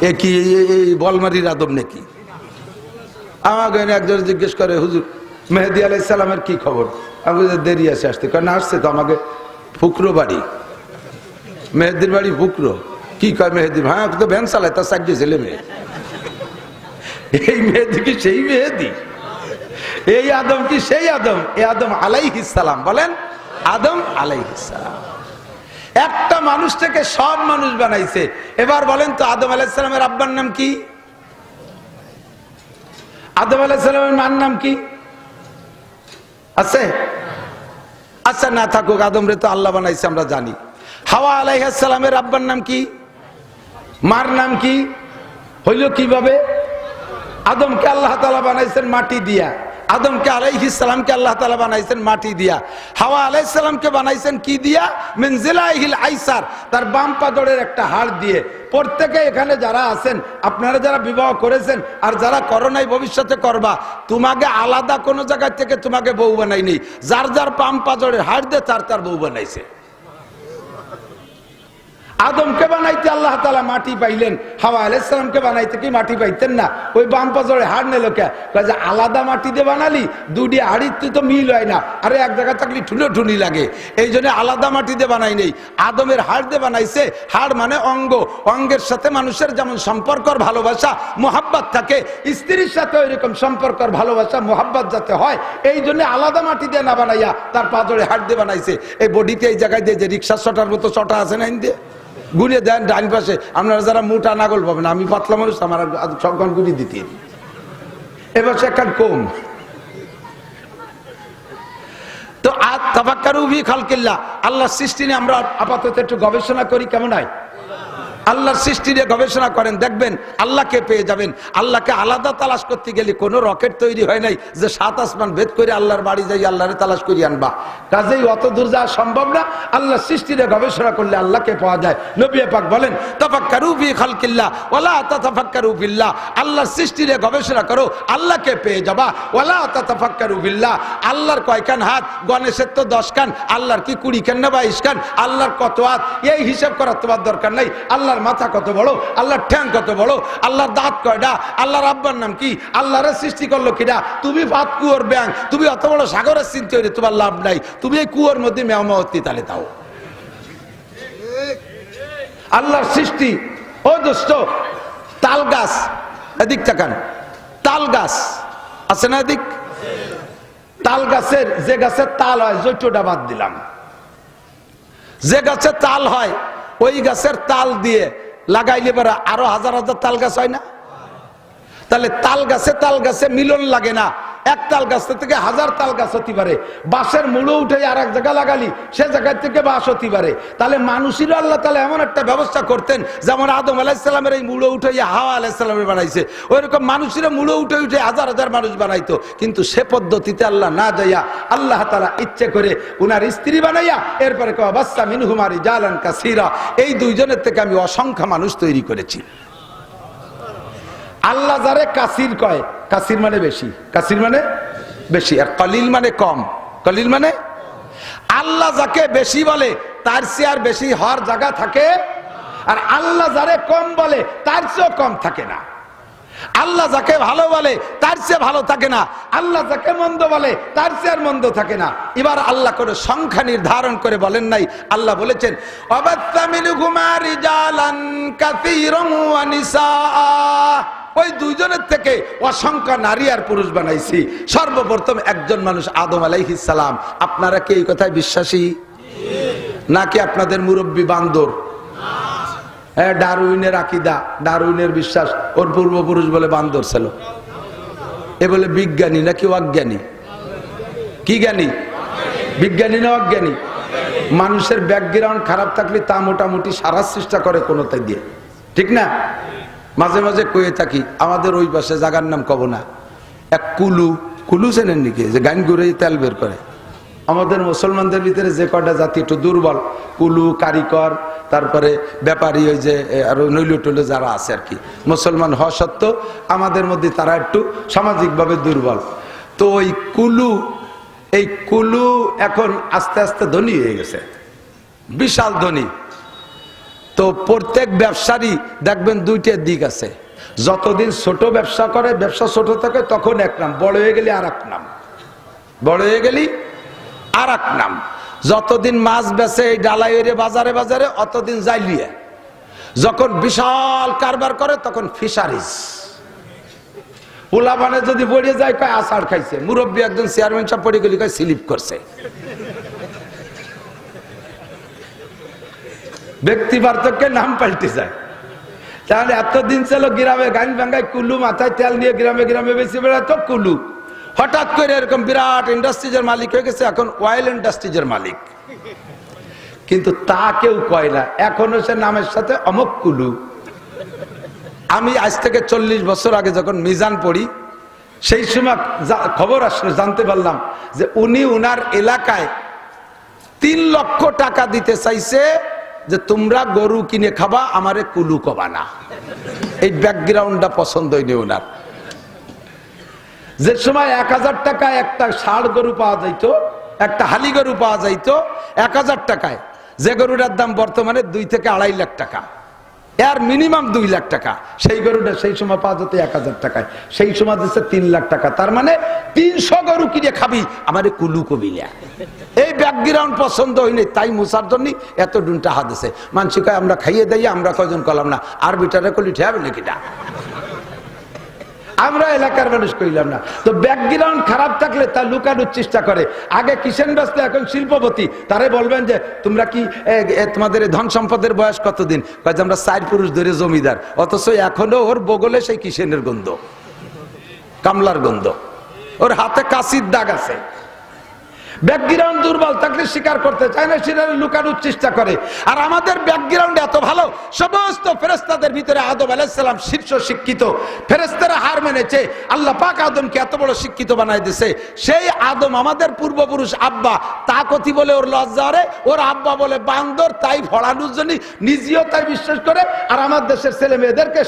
এ কি বলমারির আদম নাকি? আমাকে একজন জিজ্ঞেস করে, হুজুর মেহেদী আলাইহিস সালামের কি খবর? আমি দেরি আছে আসতে। না আসছে তো, আমাকে ফুকরো বাড়ি, মেহেদির বাড়ি ফুকরো। কি কয় মেহেদি? হ্যাঁ, তো ভ্যান চালায়, তার চাকরি ছেলে মেয়ে। এই মেহেদি কি সেই মেহেদি? এই আদম কি সেই আদম? এই আদম আলাইহিস সালাম। বলেন, আদম আলাইহিস সালাম একটা মানুষ থেকে সব মানুষ বানাইছে। এবার বলেন তো, আদম আলাইহিস সালামের আব্বার নাম কি? আদম আলাইহিস সালামের মার নাম কি আছে? আচ্ছা, না থাকুক, আদম রে তো আল্লাহ বানাইছে, আমরা জানি। হাওয়া আলাইহিস সালামের আব্বার নাম কি? মার নাম কি? হইল কিভাবে? আদমকে আল্লাহ তাআলা বানাইছেন মাটি দিয়া, আদমকে আলাইহিস সালামকে আল্লাহ তাআলা বানাইছেন মাটি দিয়া। হাওয়া আলাইহিস সালামকে বানাইছেন কি দিয়া? মিন জিলাইহিল আইসার, তার বাম পাজরের একটা হাড় দিয়ে। প্রত্যেকে এখানে যারা আছেন, আপনারা যারা বিবাহ করেছেন আর যারা করো নাই, ভবিষ্যতে করবা, তোমাকে আলাদা কোন জায়গা থেকে তোমাকে বউ বানাইনি। যার যার বাম পাজরের হাড় দিয়ে তার তার বউ বানাইছে। আদমকে বানাইতে আল্লাহ তাআলা মাটি পাইলেন, হাওয়া আলাইহিস সালামকে বানাইতে কি মাটি পাইতেন না? ওই বাম পাজরে হাড় নিল কে? যে আলাদা মাটি দিয়ে বানালি, দুটি হাড়ির তো মিল হয় না, আরে এক জায়গা থাকলে ঠুলো ঠুনি লাগে, এই জন্য আলাদা মাটি দিয়ে বানাই নেই, আদমের হাড় দিয়ে বানাইছে। হাড় মানে অঙ্গ, অঙ্গের সাথে মানুষের যেমন সম্পর্কর ভালোবাসা মোহাব্বত থাকে, স্ত্রীর সাথে ওইরকম সম্পর্কর ভালোবাসা মোহাব্বত যাতে হয়, এই জন্য আলাদা মাটি দিয়ে না বানাইয়া তার পাজরে হাড় দিয়ে বানাইছে। এই বডিতে এই জায়গায় দিয়ে যে রিক্সা চটার মতো চটা আছে না, দিয়ে গুলিয়ে দেন ডাইন পাশে। আপনারা যারা মোটা নাগল পাবেন, আমি পাতলা মানুষ, আমার সবখান গুলি দিতে। এবার সেখান কম তো তাফাক্কারু ফি খালকিল্লাহ, আল্লাহর সৃষ্টি নিয়ে আমরা আপাতত একটু গবেষণা করি, কেমন হয়? আল্লাহর সৃষ্টি নিয়ে গবেষণা করেন, দেখবেন আল্লাহকে পেয়ে যাবেন। আল্লাহকে আলাদা তালাশ করতে গেলে কোনো রকেট তৈরি হয় নাই যে 7 আসমান ভেদ করে আল্লাহর বাড়ি যাই আল্লাহরে তালাশ করি আনবা। কাজেই অত দূর যাওয়া সম্ভব না। আল্লাহর সৃষ্টি নিয়ে গবেষণা করলে আল্লাহকে পাওয়া যায়। নবী পাক বলেন, তাফাক্কারু ফি খালকিল্লাহ ওয়ালা তাতাফাক্কারু বিল্লাহ, আল্লাহর সৃষ্টি নিয়ে গবেষণা করো, আল্লাহকে পেয়ে যাবা। ওয়ালা তাতাফাক্কারু বিল্লাহ, আল্লাহর কয়খান হাত? গণেশের তো 10 কান, আল্লাহর কি 20 কান না 22 কান? আল্লাহর কত হাত এই হিসাব করার তোমার দরকার নাই। আল্লাহর মাথা কত বড়, আল্লাহর ঠ্যাং কত বড়, আল্লাহর দাঁত কয়টা, আল্লাহর আব্বার নাম কি, আল্লাহর সৃষ্টি করলো কিনা? তুমি ভাত কুয়োর ব্যাং, তুমি অত বড় সাগরের চিন্তা হইলে তোমার লাভ নাই। তুমি এই কুয়োর মধ্যে মেহমতি তালে দাও। আল্লাহর সৃষ্টি। ও দোস্ত, তাল গাছ, এদিক তাকান, তাল গাছ আছে না এদিক? তাল গাছের যে গাছের তাল হয়, জৈটটা বাদ দিলাম, যে গাছের তাল হয় ওই গাছের তাল দিয়ে লাগাইলে পরে আরো হাজার হাজার তাল গাছ হয় না? তাহলে তাল গাছে মিলন লাগে না। এক তাল গাছ থেকে 1000 তাল গাছ হতে পারে। বাঁশের মূলো উঠে আর এক জায়গা লাগালি, সে জায়গা থেকে বাঁশ হতে পারে। তাহলে মানুষেরও আল্লাহ তাআলা এমন একটা ব্যবস্থা করতেন, যেমন আদম আলাইহিস সালামের এই মূলো উঠে হাওয়া আলাইহিস সালামের বানাইছে, ওইরকম মানুষেরও মূলো উঠে হাজার হাজার মানুষ বানাইতো। কিন্তু সে পদ্ধতিতে আল্লাহ না যাইয়া আল্লাহ তাআলা ইচ্ছে করে উনার স্ত্রী বানাইয়া এরপরে বাচ্চা মিনহুমা রিজালান কাসীরা, এই দুইজনের থেকে আমি অসংখ্য মানুষ তৈরি করেছি। আল্লাহ যারে কাসির কয়, কাসির মানে বেশি, কাসির মানে বেশি, আর কলিল মানে কম, কলিল মানে আল্লাহ যাকে বেশি বলে তার চেয়ে আর বেশি হওয়ার জায়গা থাকে, আর আল্লাহ যারে কম বলে তার চেয়েও কম থাকে না। আল্লাহ যাকে ভালো বলে তার চেয়ে ভালো থাকে না, আল্লাহ যাকে মন্দ বলে তার চেয়ে আর মন্দ থাকে না। এবার আল্লাহ করে সংখ্যা নির্ধারণ করে বলেন নাই, আল্লাহ বলেছেন ওই দুইজনের থেকে অসংখ্য নারী আর পুরুষ বানাইছি। সর্বপ্রথম একজন মানুষ আদম আলাইহিস সালাম। আপনারা কি এই কথায় বিশ্বাসী নাকি আপনাদের মুরব্বী বান্দর? ডারউইনের আকীদা, ডারউইনের বিশ্বাস, ওর পূর্বপুরুষ বলে বান্দর ছিল। এ বলে বিজ্ঞানী নাকি অজ্ঞানী? কি জ্ঞানী? বিজ্ঞানী না অজ্ঞানী? মানুষের ব্যাকগ্রাউন্ড খারাপ থাকলে তা মোটামুটি সারার চেষ্টা করে কোনোটাই দিয়ে, ঠিক না? মাঝে মাঝে কয়ে থাকি, আমাদের ওই পাশে জায়গার নাম কব না, এক কুলু, কুলু চেনেন নাকি, যে গান ঘুরে তেল বের করে। আমাদের মুসলমানদের ভিতরে যে কটা জাতি একটু দুর্বল, কুলু, কারিকর, তারপরে ব্যাপারী, ওই যে আরো নৈল টৈল যারা আছে আর কি, মুসলমান হওয়া সত্ত্বেও আমাদের মধ্যে তারা একটু সামাজিকভাবে দুর্বল। তো ওই কুলু, এই কুলু এখন আস্তে আস্তে ধনী হয়ে গেছে, বিশাল ধনী। তো প্রত্যেক ব্যবসারই দেখবেন দুইটা দিক আছে। যতদিন ছোট ব্যবসা করে, ব্যবসা ছোট থাকে, তখন এক নাম, বড় হয়ে গেলে আর এক নাম, বড় হয়ে গেলি আর এক নাম। যতদিন মাছ বেচে এই ডালাই বাজারে বাজারে, অতদিন জাইলিয়া। যখন বিশাল কারবার করে তখন ফিশারিজ। পোলাপানে যদি পড়ে যায় কয় আষাঢ় খাইছে, মুরব্বী একজন চেয়ারম্যান সাহেব পড়ে গেলি কয় স্লিপ করছে। ব্যক্তি পার্থক্যের নাম পাল্টে যায়। তাহলে এতদিন ছিল গ্রামে গান ভাঙ্গায় কুলু, মাথায় তেল নিয়ে গ্রামে গ্রামে বেশি বেড়াতো কুলু। হঠাৎ করে এরকম বিরাট ইন্ডাস্ট্রিজের মালিক হয়ে গেছে, এখন অয়েল ইন্ডাস্ট্রিজের মালিক। কিন্তু তা কেউ কয় না, এখনো সে নামের সাথে অমক কুলু। আমি আজ থেকে 40 বছর আগে যখন মিজান পড়ি, সেই সময় খবর আসলে জানতে পারলাম যে উনি উনার এলাকায় 3 লক্ষ টাকা দিতে চাইছে যে তোমরা গরু কিনে খাবা, আমারে কুলু কবা না। এই ব্যাকগ্রাউন্ডটা পছন্দ হয়নি ওনার। যে সময় 1000 টাকায় একটা ষাঁড় গরু পাওয়া যাইতো, একটা হালি গরু পাওয়া যাইতো 1000 টাকায়, যে গরুটার দাম বর্তমানে 2 থেকে 2.5 লাখ টাকা, এর মিনিমাম 2 লাখ টাকা। সেই গরুটা সেই সময় পাওয়া যেত 1000 টাকায়, সেই সময় দিচ্ছে 3 লাখ টাকা। তার মানে 300 গরু কিনে খাবি, আমারে কুলু কবিলা। এই ব্যাকগ্রাউন্ড পছন্দ হয়নি, তাই মুসার জন্য এত ডুনটা হাতেছে। মানসি কয় আমরা খাইয়ে দেই, আমরা কয়জন কলাম না, আর বিটারে কলি ঠেয়াবে নাকিটা, আমরা এলাকার মানুষ কইলাম না। তো ব্যাকগ্রাউন্ড খারাপ থাকলে তা লুকানোর চেষ্টা করে। আগে কিষেন ব্যস্ত, এখন শিল্পপতি। তারে বলবেন যে তোমরা কি তোমাদের ধন সম্পদের বয়স কতদিন? কয় যে আমরা 4 পুরুষ ধরে জমিদার। অথচ এখনো ওর বগলে সেই কিষেনের গন্ধ, কামলার গন্ধ, ওর হাতে কাশির দাগ আছে। ব্যাকগ্রাউন্ড দুর্বল থাকলে স্বীকার করতে চায় না, সেটা লুকানোর চেষ্টা করে। আর আমাদের ব্যাকগ্রাউন্ড এত ভালো, সমস্ত ফেরেশতাদের ভিতরে আদম আলাইহিস সালাম শীর্ষ শিক্ষিত। ফেরেশতারা হার মেনেছে, আল্লাহ পাক আদমকে এত বড় শিক্ষিত বানাই দিয়েছে। সেই আদম আমাদের পূর্বপুরুষ আব্বা, তা কতি বলে ওর লজ্জা রে, ওর আব্বা বলে বান্দর, তাই ফড়ানোর জন্য নিজেও তাই বিশ্বাস করে। আর আমার দেশের ছেলে মেয়েদেরকে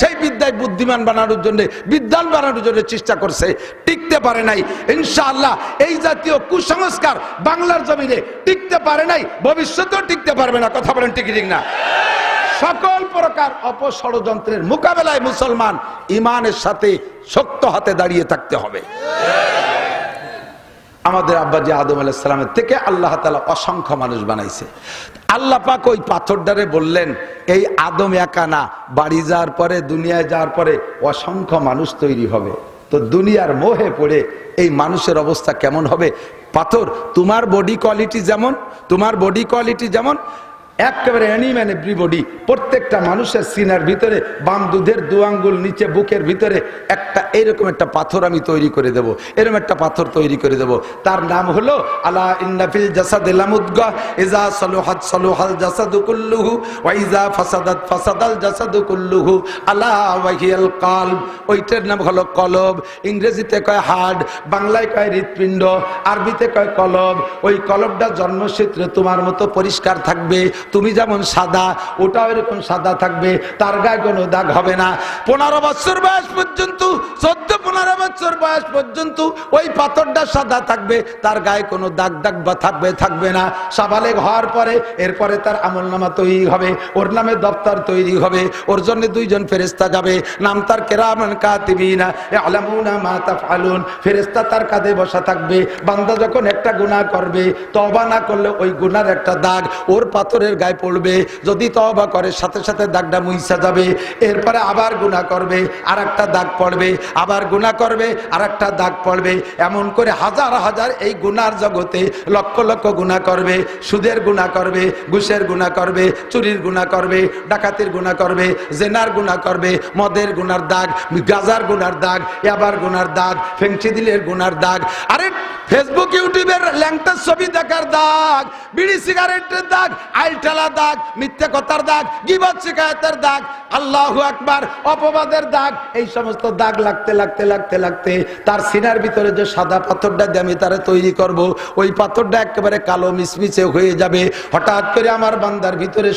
সেই বিদ্যায় বুদ্ধিমান বানানোর জন্য, বিদ্যান বানানোর জন্য চেষ্টা করছে, টিকতে পারে নাই। ইনশাআল্লাহ এই জাতীয় কুসংস্কার বাংলার জমিনে টিকতে পারে নাই, ভবিষ্যতেও টিকতে পারবে না। কথা বলেন ঠিক ঠিক না? সকল প্রকার অপষড়যন্ত্রের মোকাবেলায় মুসলমান ইমানের সাথে শক্ত হাতে দাঁড়িয়ে থাকতে হবে। আমাদের আব্বাজি আদম আলাইহিস সালামের থেকে আল্লাহ তাআলা অসংখ্য মানুষ বানাইছে। আল্লাহ পাক ওই পাথরটারে বললেন, এই আদম একা না, বাড়ি যাওয়ার পরে, দুনিয়ায় যাওয়ার পরে অসংখ্য মানুষ তৈরি হবে। তো দুনিয়ার মোহে পড়ে এই মানুষের অবস্থা কেমন হবে? পাথর, তোমার বডি কোয়ালিটি যেমন একেবারে অ্যানিম্যান এভরিবডি। প্রত্যেকটা মানুষের সিনার ভিতরে, বাম দুধের 2 আঙ্গুল নিচে বুকের ভিতরে একটা এরকম একটা পাথর আমি তৈরি করে দেব, এরকম একটা পাথর তৈরি করে দেব। তার নাম হলো আলা ইন্না ফিল জাসাদি লামুদগাহ ইজা সালুহাত সালুহাল জাসাদু কুল্লুহু ওয়া ইজা ফাসাদাত ফাসাদাল জাসাদু কুল্লুহু আলা ওয়া হিয়াল কলব। ওইটার নাম হলো কলব। ইংরেজিতে কয় হার্ট, বাংলায় কয় হৃৎপিণ্ড, আরবিতে কয় কলব। ওই কলবটা জন্মসূত্রে তোমার মতো পরিষ্কার থাকবে, তুমি যেমন সাদা ওটাও এরকম সাদা থাকবে, তার গায়ে কোনো দাগ হবে না। 15 বছর বয়স পর্যন্ত, 14-15 বছর বয়স পর্যন্ত ওই পাথরটা সাদা থাকবে, তার গায়ে কোনো দাগ বা থাকবে না। সাবালেগ হওয়ার পরে এরপরে তার আমলনামা তৈরি হবে, ওর নামে দপ্তর তৈরি হবে, ওর জন্য 2 জন ফেরেশতা যাবে, নাম তার কিরামান কাতিবিনা ইয়ালামুনা মা তাফআলুন। ফেরেশতা তার কাঁধে বসা থাকবে। বান্দা যখন একটা গুনাহ করবে, তওবা না করলে ওই গুনার একটা দাগ ওর পাথরের গায়ে পড়বে। যদি তওবা করে সাথে সাথে দাগটা মুইসা যাবে। এরপরে আবার গুনাহ করবে, আর একটা দাগ পড়বে, আবার গুনাহ করবে, আর একটা দাগ পড়বে। এমন করে হাজার হাজার এই গুনার জগতে লক্ষ লক্ষ গুনাহ করবে। সুদের গুনাহ করবে, ঘুষের গুনাহ করবে, চুরির গুনাহ করবে, ডাকাতির গুনাহ করবে, জেনার গুনাহ করবে, মদের গুনার দাগ, গাজার গুনার দাগ, ইয়াবার গুনার দাগ, ফেংচিদিলের গুনার দাগ, আরে ফেসবুক ইউটিউবের ল্যাংটার ছবি দেখার দাগ, বিড়ি সিগারেটের দাগ, আইলটালা দাগ, মিথ্যা কথার দাগ, গীবত শিকায়তের দাগ, আল্লাহু আকবার, অপবাদের দাগ, এই সমস্ত দাগ লাগতে লাগতে লাগতে লাগতে তার সিনার ভিতরে যে সাদা পাথরটা দিয়ে আমি তারা তৈরি করব, ওই পাথরটা একেবারে কালো মিশমিশে হয়ে যাবে। হঠাৎ করে আমার বান্দার ভিতরে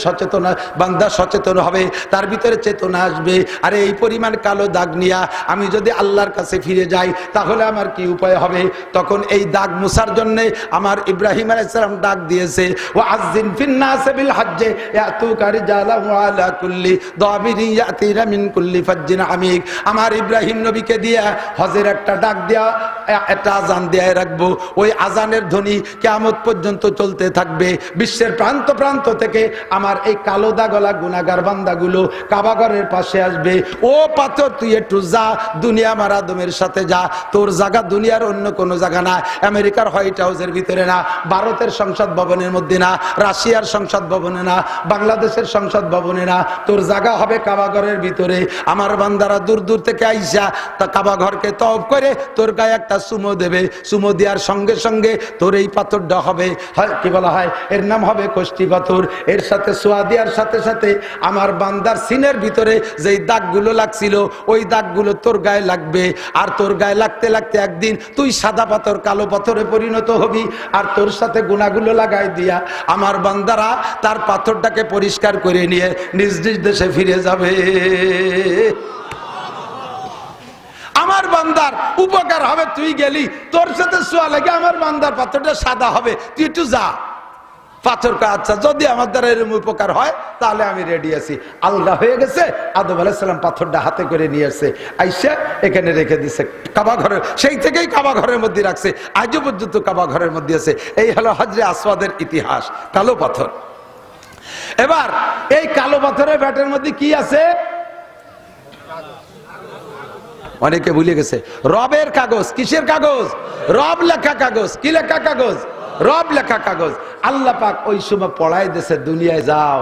বান্দা সচেতন হবে, তার ভিতরে চেতনা আসবে, আরে এই পরিমাণ কালো দাগ নিয়া আমি যদি আল্লাহর কাছে ফিরে যাই তাহলে আমার কি উপায় হবে। তখন এই দাগ মুছার জন্য আমার ইব্রাহিম আলাইহিস সালাম ডাক দিয়েছে, ওয়া আযযিন ফিন নাস বিল হজ্জে ইয়াতুকা রিজালান ওয়া আলা কুল্লি দাবিরিন ইয়াতিনা মিন কুল্লি ফাজ্জিন আমিক। আমার ইব্রাহিম নবীকে দিয়া হজের একটা ডাক দেয়া, একটা আজান দিয়ে রাখবো। ওই আজানের ধ্বনি কিয়ামত পর্যন্ত চলতে থাকবে। বিশ্বের প্রান্ত প্রান্ত থেকে আমার এই কালো দাগলা গুনাহগার বান্দাগুলো কাবাঘরের পাশে আসবে। ও পাথর তুই একটু যা, দুনিয়া আমার আদমের সাথে যা, তোর জায়গা দুনিয়ার অন্য কোনো জায়গা না, আমেরিকার হোয়াইট হাউসের ভিতরে না, ভারতের সংসদ ভবনের মধ্যে না, রাশিয়ার সংসদ ভবনে না, বাংলাদেশের সংসদ ভবনে না, তোর জায়গা হবে কাবাঘরের ভিতরে। আমার বান্দারা দূর দূর থেকে আইসা তা কাবাঘরকে তওয়াফ করে তোর গায়ে একটা চুমো দেবে। চুমো দেওয়ার সঙ্গে সঙ্গে তোর এই পাথরটা হবে, কি বলা হয়, এর নাম হবে কষ্টি পাথর। এর সাথে সোয়া দেওয়ার সাথে সাথে আমার বান্দার সিনের ভিতরে যেই দাগগুলো লাগছিল ওই দাগগুলো তোর গায়ে লাগবে। আর তোর গায়ে লাগতে লাগতে একদিন তুই সাদা পাথর কালো পাথরে পরিণত হবি। আর তোর সাথে গুনাহগুলো লাগাই দিয়া আমার বান্দারা তার পাথরটাকে পরিষ্কার করে নিয়ে নিজ নিজ দেশে ফিরে যাবে। আমার বান্দার উপকার হবে, তুই গেলি, তোর সাথে সোয়া লাগে আমার বান্দার পাথরটা সাদা হবে, তুই একটু যা। পাথর কা আচ্ছা, যদি আমার দ্বারা এরকম উপকার হয় তাহলে আমি রেডি আছি। আলগা হয়ে গেছে, আদম আলাইহিস সালাম পাথরটা হাতে করে নিয়ে আসছে, আইসা এখানে রেখে দিছে কাবা ঘরে। সেই থেকেই কাবা ঘরের মধ্যে রাখছে, আজও পর্যন্ত কাবা ঘরের মধ্যে আছে। এই হলো হজরে আসওয়াদের ইতিহাস, কালো পাথর। এবার এই কালো পাথরের ব্যাটের মধ্যে কি আছে অনেকে ভুলে গেছে, রবের কাগজ। কিসের কাগজ? রব লেখা কাগজ। কি লেখা কাগজ? রব লেখা কাগজ। আল্লাহ পাক ওই সময় পড়াই দিয়েছে, দুনিয়ায় যাও,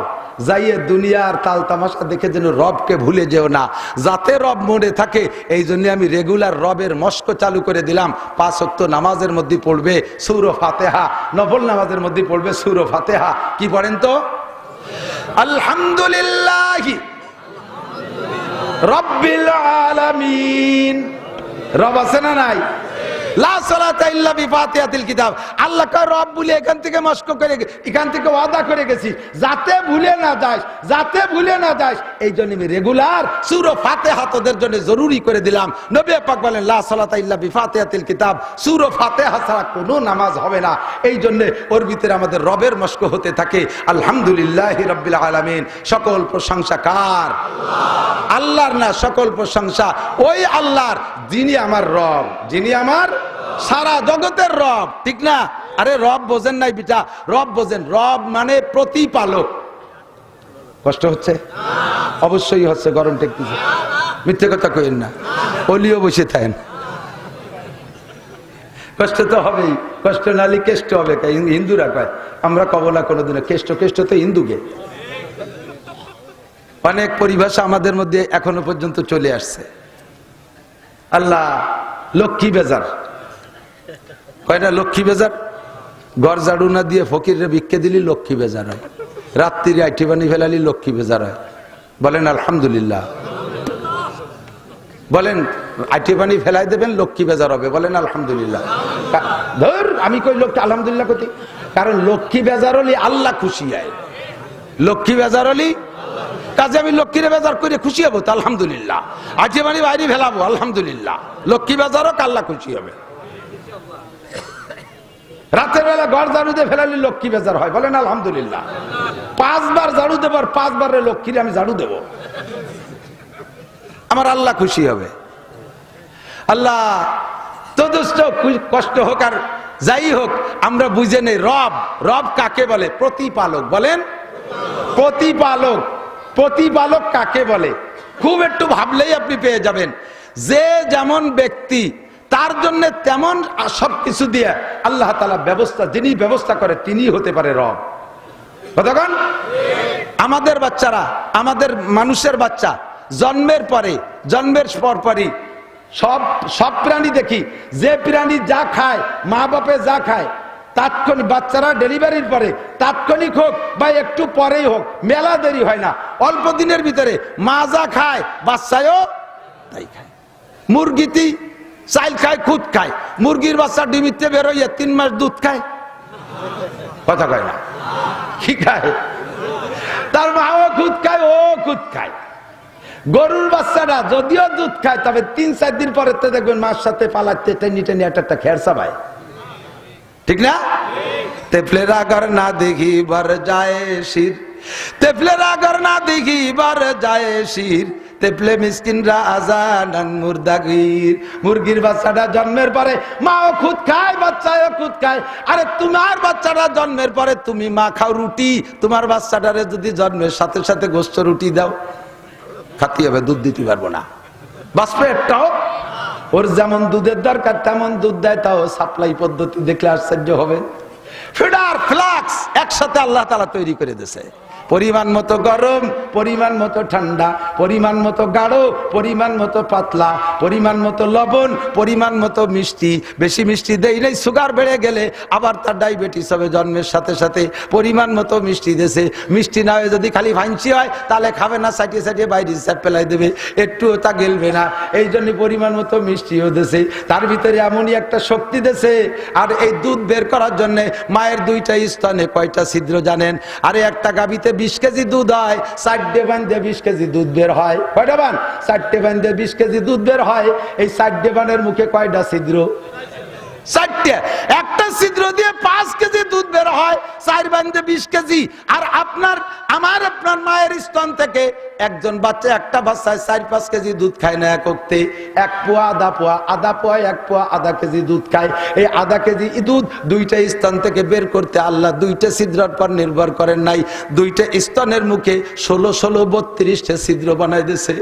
যাইয়ে দুনিয়ার তাল তামাশা দেখে যেন রবকে ভুলে যেও না, যাতে রব মনে থাকে। এই জন্য আমি রেগুলার রবের মস্ক চালু করে দিলাম। 5 ওয়াক্ত নামাজের মধ্যে পড়বে সূরা ফাতিহা, নফল নামাজের মধ্যে পড়বে সূরা ফাতিহা। কি পড়েন তো? আলহামদুলিল্লাহি রব্বিল আলামিন। রব আছে না নাই? লা সালাতা ইল্লা বিফাতিহাতিল কিতাব। আল্লাহ কা রব বলে এখান থেকে মস্ক করে, এখান থেকে ওয়াদা করে গেছি যাতে ভুলে না যাস, যাতে ভুলে না যাস। এই জন্য আমি রেগুলার সূরা ফাতিহা তোদের জন্য জরুরি করে দিলাম। নবী পাক বলেন লা সালাতা ইল্লা বিফাতিহাতিল কিতাব, সূরা ফাতিহা ছাড়া কোনো নামাজ হবে না। এই জন্য ওর ভিতরে আমাদের রবের মস্ক হতে থাকে। আলহামদুলিল্লাহি রাব্বিল আলামিন। সকল প্রশংসা কার? আল্লাহ। আল্লাহর না, সকল প্রশংসা ওই আল্লাহর, যিনি আমার রব, যিনি আমার সারা জগতের রব। ঠিক না? আরে রব বোঝেন নাই বিটা, রব বোঝেন। রব মানে প্রতিপালক। কষ্ট হচ্ছে? অবশ্যই হচ্ছে, গরম ঠেকতেছে, মিথ্যে কথা কইেন না, অলিও বসে থাকেন। কষ্ট তো হবেই, কষ্ট নালি কেষ্ট হবে। হিন্দুরা কয়, আমরা কব না কোনোদিনও কেষ্ট। কেষ্ট তো হিন্দুকে। অনেক পরিভাষা আমাদের মধ্যে এখনো পর্যন্ত চলে আসছে। আল্লাহ লক্ষ্মী বেজার কয় না? লক্ষ্মী বেজার, ঘর ঝাড়ু না দিয়ে ফকিরে ভিক্ষে দিলি লক্ষ্মী বেজার হয়, রাত্রিরে আইটি বানি ফেলালি লক্ষ্মী বেজার হয়। বলেন আলহামদুলিল্লাহ। বলেন আইটি পানি ফেলাই দেবেন, লক্ষ্মী বেজার হবে। বলেন আলহামদুলিল্লাহ। ধর আমি কই লোকটা আলহামদুলিল্লাহ কতি, কারণ লক্ষ্মী বেজার হলে আল্লাহ খুশি হয়। লক্ষ্মী বেজার হলি কাজে আমি লক্ষ্মীরে বেজার করে খুশি হবো তো আলহামদুলিল্লাহ, আজকে মানে বাইরে ফেলাবো আলহামদুলিল্লাহ, লক্ষ্মী বেজারও কাল্লা খুশি হবে। রাতের বেলা ঘর ঝাড়ু দিয়ে ফেলালি লক্ষ্মী বেজার হয়, বলেন আলহামদুলিল্লাহ। 5 বার ঝাড়ু দেবো, 5 বারের লক্ষ্মীরে আমি ঝাড়ু দেবো, আমার আল্লাহ খুশি হবে। আল্লাহ যথেষ্ট কষ্ট হোক আর যাই হোক, আমরা বুঝে নেই রব, রব কাকে বলে? প্রতিপালক। বলেন প্রতিপালক। প্রতিপালক কাকে বলে? খুব একটু ভাবলেই আপনি পেয়ে যাবেন। যে যেমন ব্যক্তি তার জন্য তেমন সবকিছু দিয়ে আল্লাহ তাআলা ব্যবস্থা, যিনি ব্যবস্থা করে তিনি হতে পারে রব। কতক্ষণ আমাদের বাচ্চারা, আমাদের মানুষের বাচ্চা জন্মের পরপরই সব প্রাণী দেখি, যে প্রাণী যা খায়, মা বাপে যা খায়, তাৎক্ষণিক বাচ্চারা ডেলিভারির পরে তাৎক্ষণিক হোক বা একটু পরেই হোক, মেলা দেরি হয় না, অল্প দিনের ভিতরে মা যা খায় বাচ্চায়ও তাই খায়। মুরগিটি চাইল খায়, খুদ খায়। মুরগির বাচ্চা ডিমিতে বেরোয় 3 মাস দুধ খায়, কথা কয় না, কি খায়? তার মাও খুদ খায়, ও খুদ খায়। গরুর বাচ্চাটা যদিও দুধ খায়, তবে 3-4 দিন পরে তো দেখবেন মার সাথে পালাতে টেনে টেনে একটা খেরসা পায়, ঠিক না? তেফলেরা ঘর না দেখি বার যায় শির, তেফলেরা ঘর না দেখি বার যায় শির, তেফলে মিসকিনরা আজানান মুর্দাগির। মুরগির বাচ্চাটা জন্মের পরে মাও খুদ খায়, বাচ্চাও খুদ খায়। আরে তোমার বাচ্চাটা জন্মের পরে তুমি মা খাও রুটি, তোমার বাচ্চাটারে যদি জন্মের সাথে সাথে গোস্ত রুটি দাও, খাতি হবে, দুধ দিতে পারবো না, বাঁচবে একটাও। ওর যেমন দুধের দরকার তেমন দুধ দেয়, তাও সাপ্লাই পদ্ধতি দেখলে আশ্চর্য হবে। ফিডার ফ্লাক্স একসাথে আল্লাহ তাআলা তৈরি করে দিয়েছে। পরিমাণ মতো গরম, পরিমাণ মতো ঠান্ডা, পরিমাণ মতো গাঢ়, পরিমাণ মতো পাতলা, পরিমাণ মতো লবণ, পরিমাণ মতো মিষ্টি। বেশি মিষ্টি দেই নাই, সুগার বেড়ে গেলে আবার তার ডায়াবেটিস হবে জন্মের সাথে সাথে। পরিমাণ মতো মিষ্টি দেশে, মিষ্টি না হয়ে যদি খালি ভাইঞ্চি হয় তাহলে খাবে না, সাইটে সাইটে বাইরে ফেলাই দেবে, একটুও তা গেলবে না। এই জন্য পরিমাণ মতো মিষ্টিও দেশে, তার ভিতরে এমনই একটা শক্তি দেশে। আর এই দুধ বের করার জন্য মায়ের 2টা স্তনে কয়টা ছিদ্র জানেন? আরে একটা গাভীতে 20 কেজি দুধ হয়, 4টে বান্ধে 20 কেজি দুধ বের হয়। কয়টা বান? 4টে বান্ধে 20 কেজি দুধ বের হয়। এই 4টে বানের মুখে কয়টা ছিদ্র? 4টে। একটা ছিদ্র দিয়ে 5 কেজি দুধ বের হয়, 4 বান্ধে 20 কেজি। আর আপনার মায়ের স্তন থেকে একজন বাচ্চা, একটা বাচ্চায় 4-5 কেজি দুধ খায় না একতে। 1 পোয়া, আধা পোয়া, 1 পোয়া, আধা কেজি দুধ খায়। এই আধা কেজি দুধ 2টা স্তন থেকে বের করতে আল্লাহ 2টে ছিদ্রের পর নির্ভর করেন নাই। 2টে স্তনের মুখে 16 32টে ছিদ্র বানাই দিয়েছে।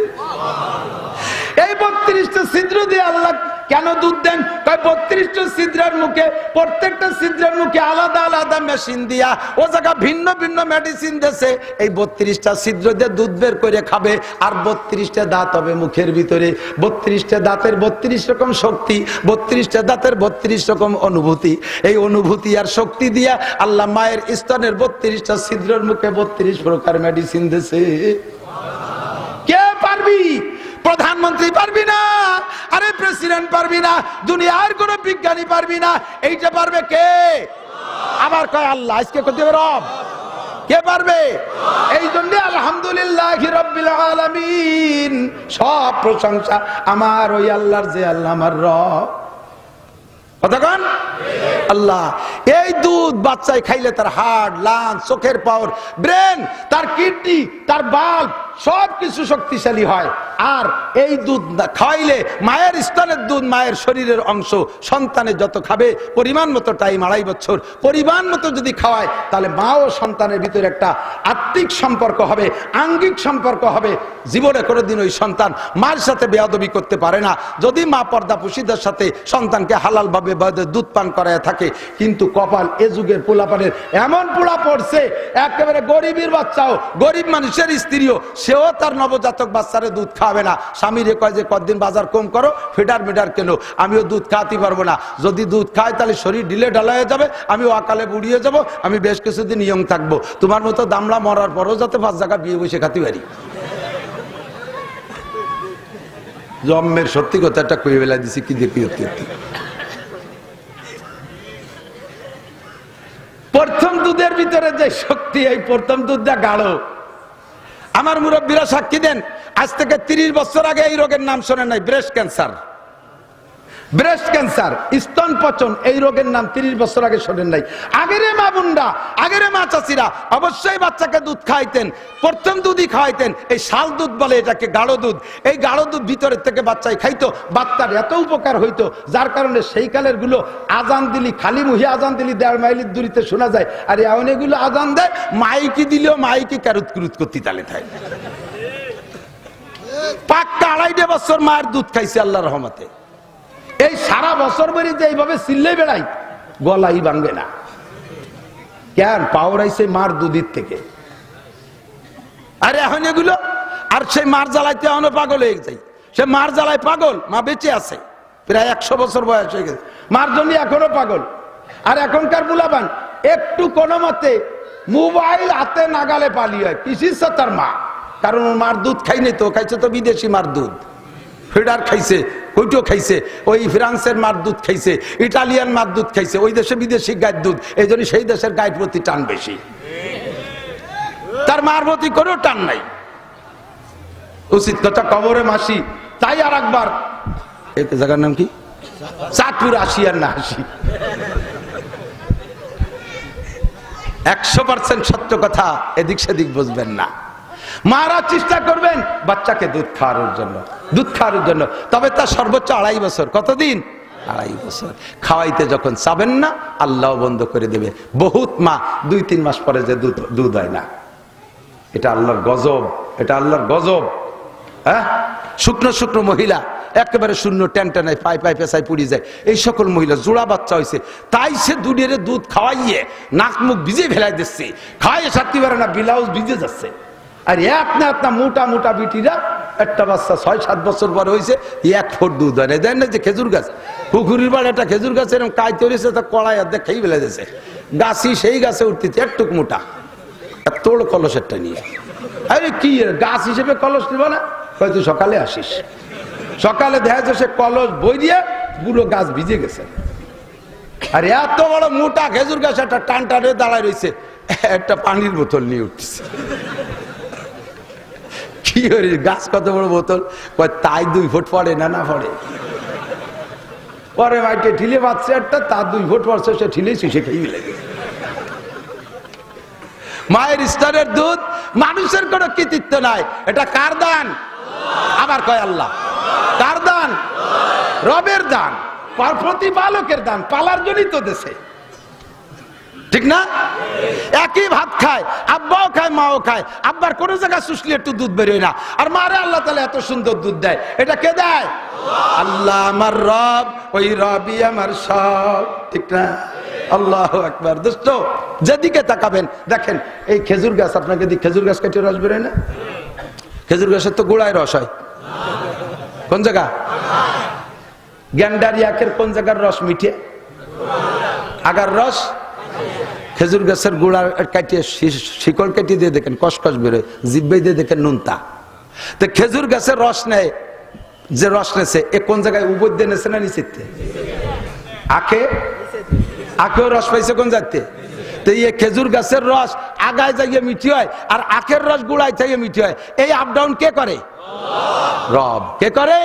এই 32টে ছিদ্র দিয়ে আল্লাহ কেন দুধ দেন? 32টা ছিদ্রের মুখে, প্রত্যেকটা ছিদ্রের মুখে আলাদা আলাদা মেশিন দিয়া ও জায়গা ভিন্ন ভিন্ন মেডিসিন দেশে। এই 32টা ছিদ্র দিয়ে দুধ বের করে খাবে। আর 32টা দাঁত হবে মুখের ভিতরে, 32টা দাঁতের 32 রকম শক্তি, 32টা দাঁতের 32 রকম অনুভূতি। এই অনুভূতি আর শক্তি দিয়া আল্লাহ মায়ের স্তনের 32টা ছিদ্রের মুখে 32 প্রকার মেডিসিন দেশে। কে পারবি? প্রধানমন্ত্রী পারবি না, আরে প্রেসিডেন্ট পারবি না, দুনিয়ার কোন বিজ্ঞানী পারবি না। এইটা পারবে কে? আবার কয় আল্লাহ। আজকে কত রব? কে পারবে? এই জন্য আলহামদুলিল্লাহি রাব্বিল আলামিন, সব প্রশংসা আমার ওই আল্লাহর, যে আল্লাহ আমার রব। কতক্ষণ আল্লাহ। এই দুধ বাচ্চায় খাইলে তার হার্ট, লাংস, চোখের পাওয়ার, ব্রেন, তার কিডনি, তার বাল্ব সবকিছু শক্তিশালী হয়। আর এই দুধ খাওয়াইলে, মায়ের স্তনের দুধ মায়ের শরীরের অংশ, সন্তানের যত খাবে পরিমাণ মতো টাইম, 2.5 বছর পরিমাণ মতো যদি খাওয়ায়, তাহলে মা ও সন্তানের ভিতরে একটা আত্মিক সম্পর্ক হবে, আঙ্গিক সম্পর্ক হবে। জীবনে কোনোদিন ওই সন্তান মার সাথে বেয়াদবি করতে পারে না, যদি মা পর্দাপুশীদের সাথে সন্তানকে হালাল ভাবে দুধ পান করায় থাকে। কিন্তু কপাল এ যুগের পোলাপানের এমন পোলা পড়ছে, একেবারে গরিবের বাচ্চাও, গরিব মানুষের স্ত্রীও, সেও তার নবজাতক বাচ্চারে দুধ খাবে না। স্বামীরে কয় যে কতদিন বাজার কম করো, ফিডার মিডার কেন, আমিও দুধ খাওয়াতে পারবো না। যদি দুধ খায় তাহলে শরীর ঢিলে ঢালা হয়ে যাবে, আমি অকালে বুড়িয়ে যাব, আমি বেশ কিছুদিন ইয়ং থাকবো। তোমার মতো দামলা মরার পরও যাতে 5 জায়গা বিয়ে বসে খাতে পারি। জন্মের সত্যি কথা একটা কয়ে বেলা দিছি, কি দেখি প্রথম দুধের ভিতরে ভিতরে যে শক্তি, এই প্রথম দুধটা গাঢ়। আমার মুরব্বীরা সাক্ষী দেন, আজ থেকে 30 বছর আগে এই রোগের নাম শোনেন নাই, ব্রেস্ট ক্যান্সার। ব্রেস্ট ক্যান্সার, স্তনপচন, এই রোগের নাম 30 বছর আগে শোনেন নাই। আগের মা বোনরা, আগের মা চাচিরা অবশ্যই বাচ্চাকে দুধ খাওয়াইতেন, প্রথম দুধই খাওয়াইতেন। এই শাল দুধ বলে এটাকে, গাঢ় দুধ। এই গাঢ় দুধ ভিতরের থেকে বাচ্চাই খাইতো, বাচ্চার এত উপকার হইতো, যার কারণে সেই কালের গুলো আজান দিলি, খালি মুহি আজান দিলি 1.5 মাইলের দূরিতে শোনা যায়। আর এখন এগুলো আজান দেয়, মাইকি দিলেও মাইকি কারুত কুরুত করতে তালে থাকে। পাক্কা 2.5 বছর মায়ের দুধ খাইছে আল্লাহর রহমতে। এই সারা বছর ভরি যে এইভাবে চিল্লে বেড়াই, গলাই ভাঙবে না। কেন? পাওয়ার আইছে মার দুধের থেকে। আরে এখন এগুলো, আর সেই মার জ্বালাইতে এখনো পাগল হয়ে যায়। সে মার জ্বালায় পাগল, মা বেঁচে আছে, প্রায় 100 বছর বয়স হয়ে গেছে, মার জন্য এখনো পাগল। আর এখনকার বুলাবান একটু কোনো মতে মোবাইল হাতে নাগালে পালিয়ে হয়, কিসির তার মা। কারণ ওর মার দুধ খাই নাই তো, খাইছে তো বিদেশি মার দুধ, ফিডার খাইছে, কইটো খাইছে, ওই ফ্রান্সের মার দুধ খাইছে, ইটালিয়ান মার দুধ খাইছে, ওই দেশে বিদেশি গায়ের দুধ। এই জন্য সেই দেশের গায়ের প্রতি টান বেশি, তার মার প্রতি কোনো টান নাই। উচিত কথা, কবরে মাসি। তাই আর একবার, এই জায়গার নাম কি, চাঁদপুর আসি আর না আসি, 100% সত্য কথা, এদিক সেদিক বুঝবেন না। মারা চেষ্টা করবেন বাচ্চাকে দুধ খাওয়ানোর জন্য, দুধ খাওয়ানোর জন্য। তবে তার সর্বোচ্চ 2.5 বছর। কতদিন? 2.5 বছর। খাওয়াইতে যখন চাবেন না, আল্লাহ বন্ধ করে দেবে। বহুত মা 2-3 মাস পরে যে দুধ হয় না, এটা আল্লাহর গজব, এটা আল্লাহর গজব। হ্যাঁ, শুকনো শুকনো মহিলা, একেবারে শূন্য, টেনটেনায় পাই পাই পেশায় পুড়ি যায়, এই সকল মহিলা জোড়া বাচ্চা হয়েছে, তাই সে দুধের দুধ খাওয়াইয়ে নাক মুখ ভিজে ফেলাই দিচ্ছে, খাওয়াইয়ে সারতে পারে না, ব্লাউজ ভিজে যাচ্ছে। আর আপনার মোটা মোটা বিটিরা, একটা বাচ্চা 6-7 বছর পরে হয়েছে, 1 ফুট দুধ হয় না। দেন না যে খেজুর গাছ, পুকুরের বাড়ি একটা খেজুর গাছ এরকম কাই তৈরিছে, তা কড়াই অর্ধেক খেয়ে ফেলে দিয়েছে, গাছই সেই গাছে উঠতেছে একটুক মোটা, তোর কলসেরটা নিয়ে। আরে কি গাছ হিসেবে কলস নিব না? হয়তো সকালে আসিস, সকালে দেখা যাচ্ছে সে কলস বই দিয়ে পুরো গাছ ভিজে গেছে। আর এত বড় মোটা খেজুর গাছ একটা টান টানে দাঁড়ায় রয়েছে, একটা পানির বোতল নিয়ে উঠছে। কি গাছ কত বড় বোতল, তাই 2 ফুট পড়ে না, না পড়ে। পরে মাইকে ঠিলে বাচ্চা একটা, তার 2 ফুট পড়ছে, সে ঠিলেই সে খেয়ে লেগে। মায়ের স্তনের দুধ, মানুষের কোনো কৃতিত্ব নাই, এটা কার দান? আবার কয় আল্লাহ। কার দান? রবের দান, প্রতিপালকের দান, পালার জন্যই তো দেশে, ঠিক না? একই ভাত খায়, আব্বাও খায়, মাও খায়, আব্বার কোনো জায়গায় শুষলে একটু দুধ বেরোয় না, আর মারে আল্লাহ তাআলা এত সুন্দর দুধ দেয়। এটা কে দেয়? আল্লাহ আমার রব, ওই রবই আমার সব, ঠিক না? আল্লাহু আকবার। দোস্ত, যেদিকে তাকাবেন দেখেন এই খেজুর গাছ, আপনাকে দিক খেজুর গাছ কেটে রস বেরোয় না? খেজুর গাছের তো গোড়ায় রস হয়, কোন জায়গা? গ্যান্ডারি আখের কোন জায়গার রস মিঠে? আগার রস। খেজুর গাছের গোড়া কাটিয়ে শিকড় কাটিয়ে দিয়ে দেখেন কসকস বেরোয়, জিব্বাই দিয়ে দেখেন নুনতা। তো খেজুর গাছের রস নেয়, যে রস নেছে এ কোন জায়গায়? উপর দিয়ে নেছে না নিচে? আখে, আখেও রস পাইছে কোন জায়গাতে? তো এই খেজুর গাছের রস আগায় যাইয়ে মিঠি হয়, আর আখের রস গোড়ায় যাইয়ে মিঠি হয়। এই আপ ডাউন কে করে? রব। কে করে?